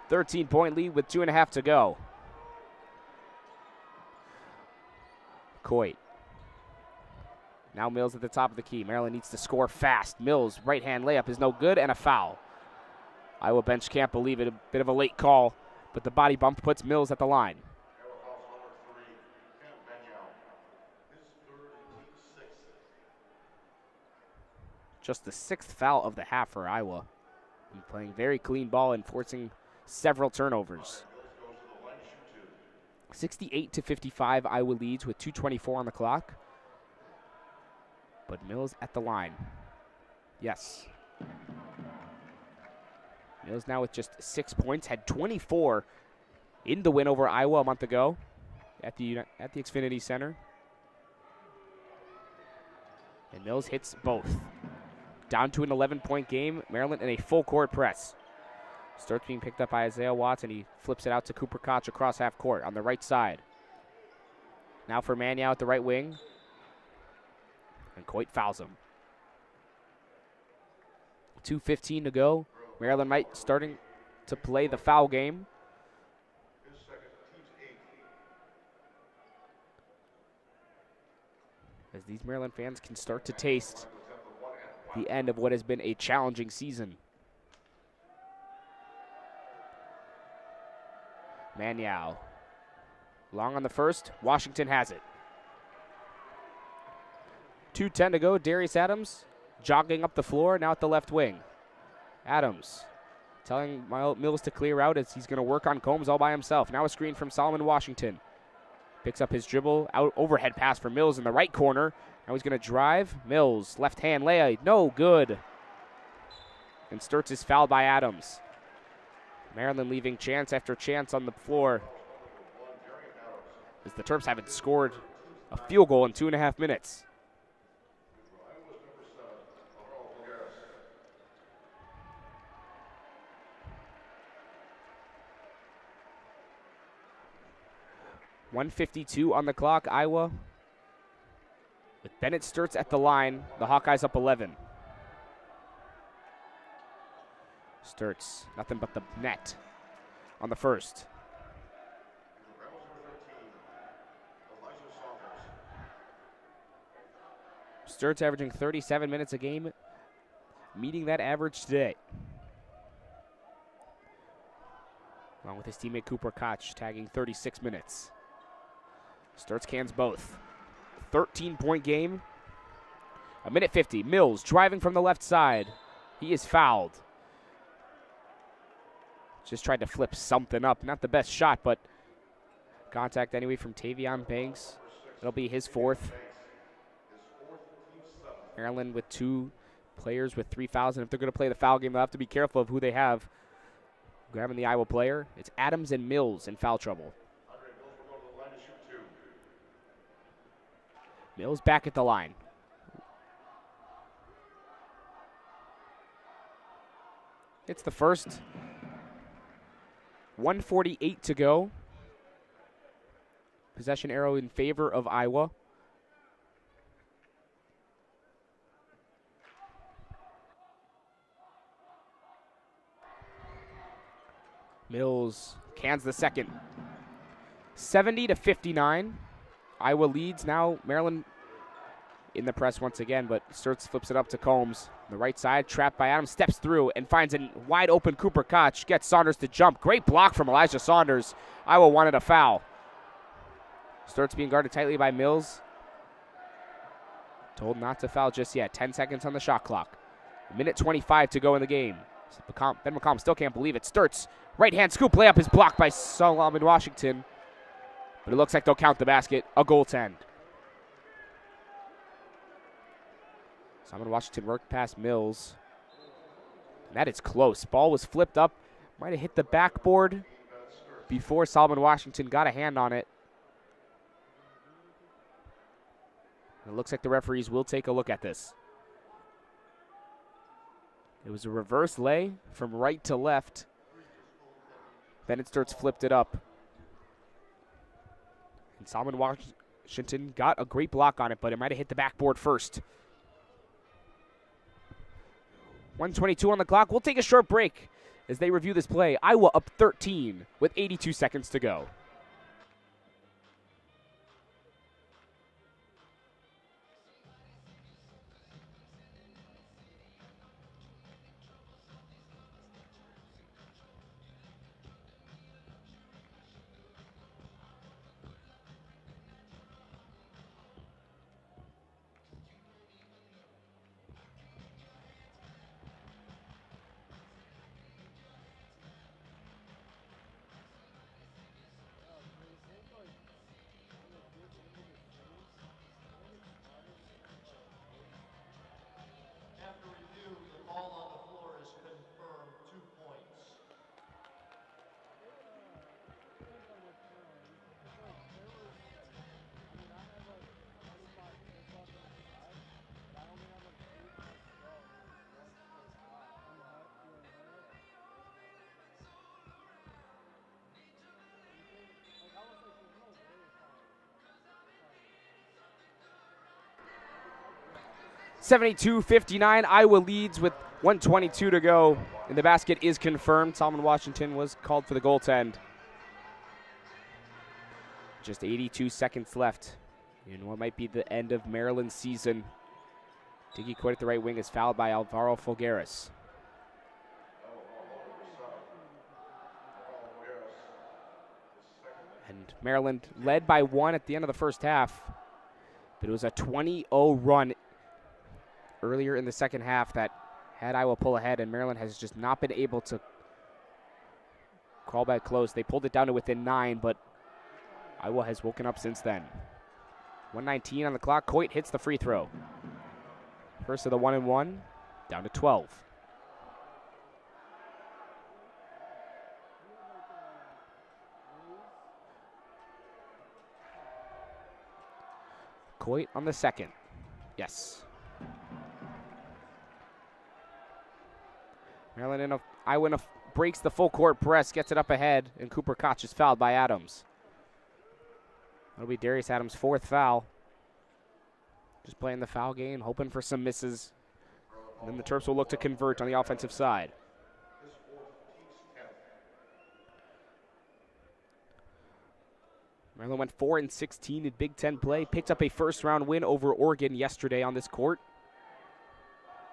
S1: 13-point lead with 2.5 to go. Coit. Now Mills at the top of the key. Maryland needs to score fast. Mills, right-hand layup is no good, and a foul. Iowa bench can't believe it. A bit of a late call, but the body bump puts Mills at the line. Just the 6th foul of the half for Iowa. And playing very clean ball and forcing several turnovers. 68-55, Iowa leads with 2:24 on the clock. But Mills at the line. Yes. Mills now with just 6 points. Had 24 in the win over Iowa a month ago at the Xfinity Center. And Mills hits both. Down to an 11-point game. Maryland in a full court press. Starts being picked up by Isaiah Watts, and he flips it out to Cooper Koch across half court on the right side. Now for Maniau at the right wing. And Coit fouls him. 2:15 to go. Maryland might starting to play the foul game. As these Maryland fans can start to taste the end of what has been a challenging season. Maniau. Long on the first. Washington has it. 2:10 to go. Darius Adams jogging up the floor, now at the left wing. Adams telling Mills to clear out as he's going to work on Combs all by himself. Now a screen from Solomon Washington. Picks up his dribble. Out overhead pass for Mills in the right corner. Now he's going to drive. Mills, left hand layup. No good. And Sturts is fouled by Adams. Maryland leaving chance after chance on the floor, as the Terps haven't scored a field goal in 2.5 minutes. 1:52 on the clock. Iowa with Bennett Sturts at the line. The Hawkeyes up 11. Sturts, nothing but the net on the first. Sturts averaging 37 minutes a game, meeting that average today. Along with his teammate Cooper Koch, tagging 36 minutes. Sturts cans both. 13-point game. 1:50. Mills driving from the left side. He is fouled. Just tried to flip something up. Not the best shot, but contact anyway from Tavion Banks. It'll be his fourth. Maryland with 2 players with 3 fouls, and if they're going to play the foul game, they'll have to be careful of who they have grabbing the Iowa player. It's Adams and Mills in foul trouble. Mills back at the line. It's the first. 1:48 to go. Possession arrow in favor of Iowa. Mills cans the second. 70-59. Iowa leads now. Maryland in the press once again, but Sturts flips it up to Combs. The right side, trapped by Adams, steps through and finds a wide open Cooper Koch. Gets Saunders to jump. Great block from Elijah Saunders. Iowa wanted a foul. Sturts being guarded tightly by Mills. Told not to foul just yet. 10 seconds on the shot clock. 1:25 to go in the game. Ben McCollum still can't believe it. Sturts, right-hand scoop layup is blocked by Solomon Washington. But it looks like they'll count the basket. A goaltend. Solomon Washington worked past Mills. And that is close. Ball was flipped up. Might have hit the backboard before Solomon Washington got a hand on it. And it looks like the referees will take a look at this. It was a reverse lay from right to left. Bennett Sturts flipped it up. And Solomon Washington got a great block on it, but it might have hit the backboard first. 1:22 on the clock. We'll take a short break as they review this play. Iowa up 13 with 82 seconds to go.
S6: After review, the call on the floor is confirmed 2 points.
S1: (72-59). Iowa leads with 1:22 to go. And the basket is confirmed. Solomon Washington was called for the goaltend. Just 82 seconds left in what might be the end of Maryland's season. Diggy Coit at the right wing is fouled by Alvaro Folgueras. And Maryland led by 1 at the end of the first half. But it was a 20-0 run earlier in the second half that had Iowa pull ahead, and Maryland has just not been able to crawl back close. They pulled it down to within 9, but Iowa has woken up since then. 1:19 on the clock. Coit hits the free throw. First of the 1-and-1, down to 12. Coit on the second. Yes. Maryland Iowa breaks the full court press, gets it up ahead, and Cooper Koch is fouled by Adams. That'll be Darius Adams' 4th foul. Just playing the foul game, hoping for some misses. And then the Terps will look to convert on the offensive side. Maryland went 4-16 in Big Ten play. Picked up a first-round win over Oregon yesterday on this court.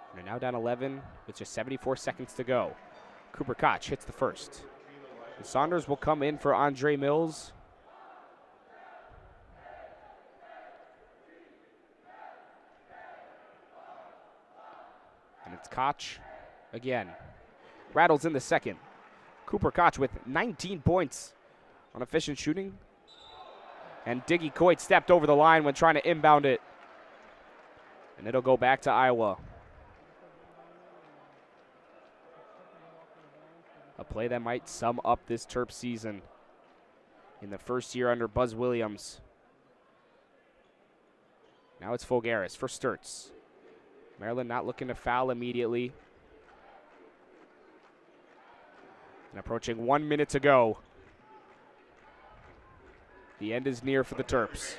S1: And they're now down 11 with just 74 seconds to go. Cooper Koch hits the first. And Saunders will come in for Andre Mills. And it's Koch again. Rattles in the second. Cooper Koch with 19 points on efficient shooting. And Diggy Coit stepped over the line when trying to inbound it. And it'll go back to Iowa. A play that might sum up this Terp season in the first year under Buzz Williams. Now it's Fulgaris for Sturts. Maryland not looking to foul immediately. And approaching 1 minute to go. The end is near for the Terps.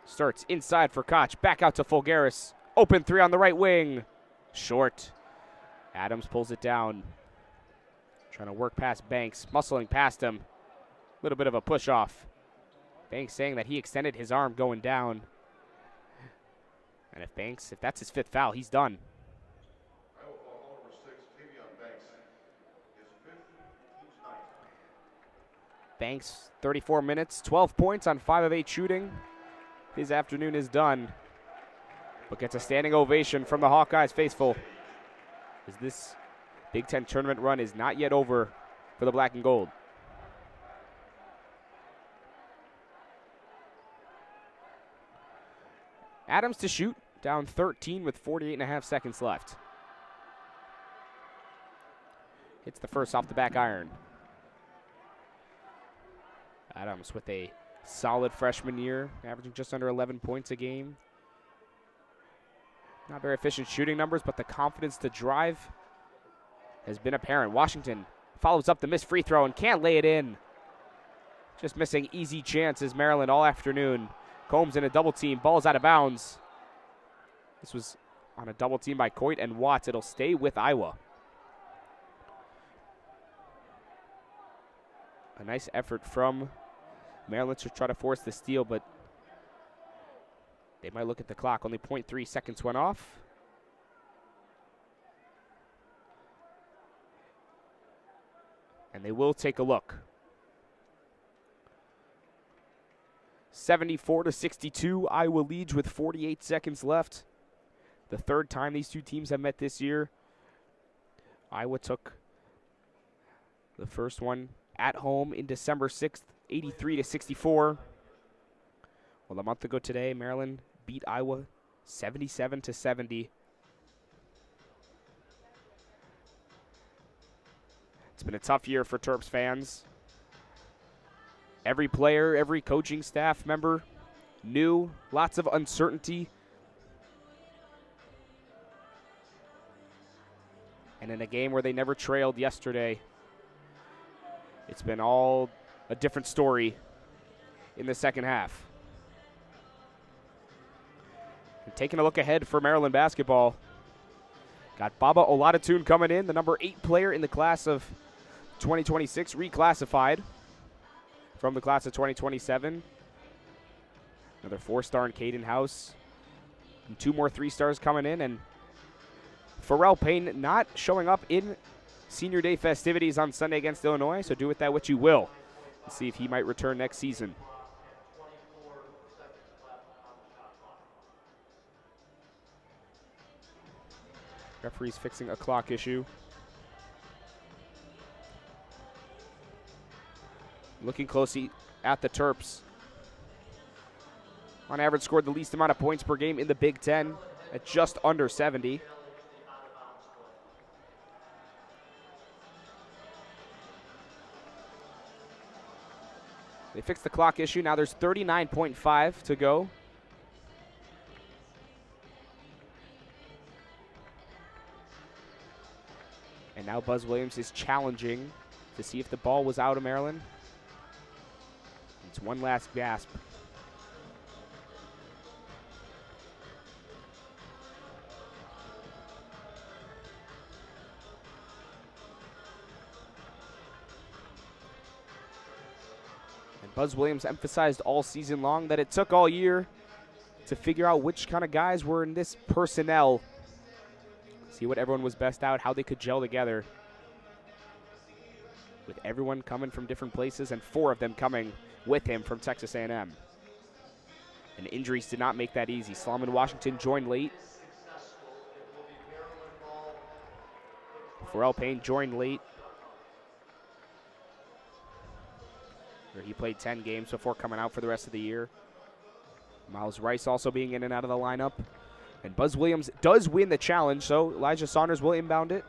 S1: Sturts inside for Koch. Back out to Fulgaris. Open three on the right wing. Short. Adams pulls it down. Trying to work past Banks. Muscling past him. A little bit of a push off. Banks saying that he extended his arm going down. And if that's his 5th foul, he's done. Banks, 34 minutes, 12 points on 5 of 8 shooting. His afternoon is done, but gets a standing ovation from the Hawkeyes faithful, as this Big Ten tournament run is not yet over for the black and gold. Adams to shoot, down 13 with 48.5 seconds left. Hits the first off the back iron. Adams with a solid freshman year, averaging just under 11 points a game. Not very efficient shooting numbers, but the confidence to drive has been apparent. Washington follows up the missed free throw and can't lay it in. Just missing easy chances, Maryland, all afternoon. Combs in a double team, ball's out of bounds. This was on a double team by Coit and Watts. It'll stay with Iowa. A nice effort from Maryland to try to force the steal, but they might look at the clock. Only 0.3 seconds went off. And they will take a look. 74-62, Iowa leads with 48 seconds left. The 3rd time these two teams have met this year. Iowa took the first one at home in December 6th, 83-64. Well, a month ago today, Maryland beat Iowa 77-70. It's been a tough year for Terps fans. Every player, every coaching staff member new, lots of uncertainty. And in a game where they never trailed yesterday, it's been all a different story in the second half. And taking a look ahead for Maryland basketball, got Baba Oladatun coming in, the number 8 player in the class of 2026, reclassified from the class of 2027. Another 4-star in Caden House. And 2 more 3-stars coming in. And Pharrell Payne not showing up in Senior Day festivities on Sunday against Illinois, so do with that what you will. Let's see if he might return next season. Referee's fixing a clock issue. Looking closely at the Terps. On average, scored the least amount of points per game in the Big Ten at just under 70. They fixed the clock issue. Now there's 39.5 to go. And now Buzz Williams is challenging to see if the ball was out of Maryland. And It's one last gasp. And Buzz Williams emphasized all season long that it took all year to figure out which kind of guys were in this personnel. See what everyone was best out, how they could gel together. With everyone coming from different places and 4 of them coming with him from Texas A&M. And injuries did not make that easy. Solomon Washington joined late. Pharrell Payne joined late. Where he played 10 games before coming out for the rest of the year. Miles Rice also being in and out of the lineup. And Buzz Williams does win the challenge, so Elijah Saunders will inbound it.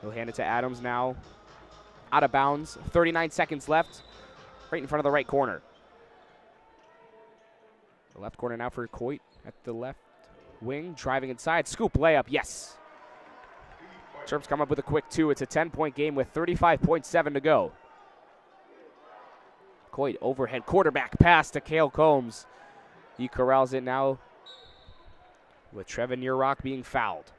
S1: He'll hand it to Adams now. Out of bounds, 39 seconds left, right in front of the right corner. The left corner now for Coit at the left wing, driving inside, scoop layup, yes. Terps come up with a quick 2. It's a 10-point game with 35.7 to go. Coit overhead quarterback pass to Cale Combs. He corrals it now with Trevin Urach being fouled.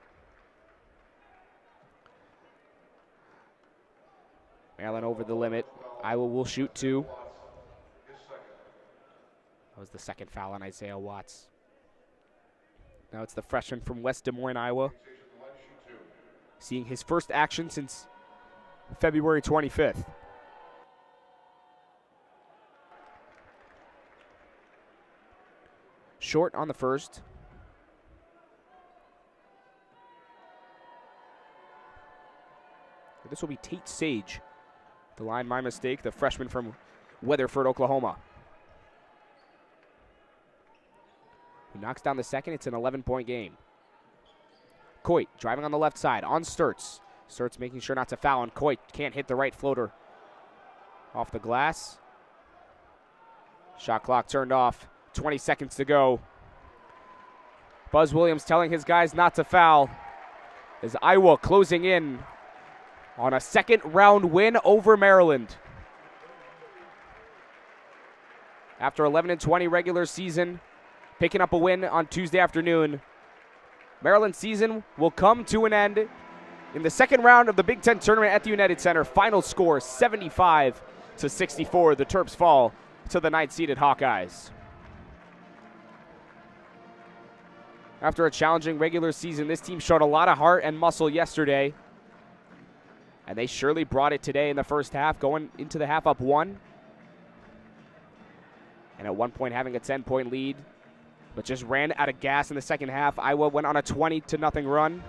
S1: Maryland over the limit. Iowa will shoot 2. That was the second foul on Isaiah Watts. Now it's the freshman from West Des Moines, Iowa, seeing his first action since February 25th. Short on the first. This will be Tate Sage. The line, my mistake, the freshman from Weatherford, Oklahoma. Who knocks down the second. It's an 11-point game. Coit driving on the left side on Sturts. Sturts making sure not to foul, and Coit can't hit the right floater off the glass. Shot clock turned off. 20 seconds to go. Buzz Williams telling his guys not to foul as Iowa closing in on a second-round win over Maryland. After 11-20 regular season, picking up a win on Tuesday afternoon, Maryland's season will come to an end in the second round of the Big Ten tournament at the United Center. Final score 75-64. The Terps fall to the 9th-seeded Hawkeyes. After a challenging regular season, this team showed a lot of heart and muscle yesterday. And they surely brought it today in the first half, going into the half up 1. And at one point having a 10-point lead, but just ran out of gas in the second half. Iowa went on a 20-0 run.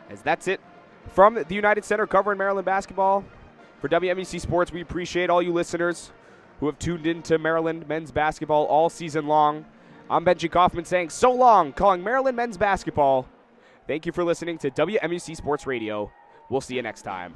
S1: As that's it from the United Center covering Maryland basketball. For WMUC Sports, we appreciate all you listeners who have tuned into Maryland men's basketball all season long. I'm Benji Kaufman saying so long, calling Maryland men's basketball. Thank you for listening to WMUC Sports Radio. We'll see you next time.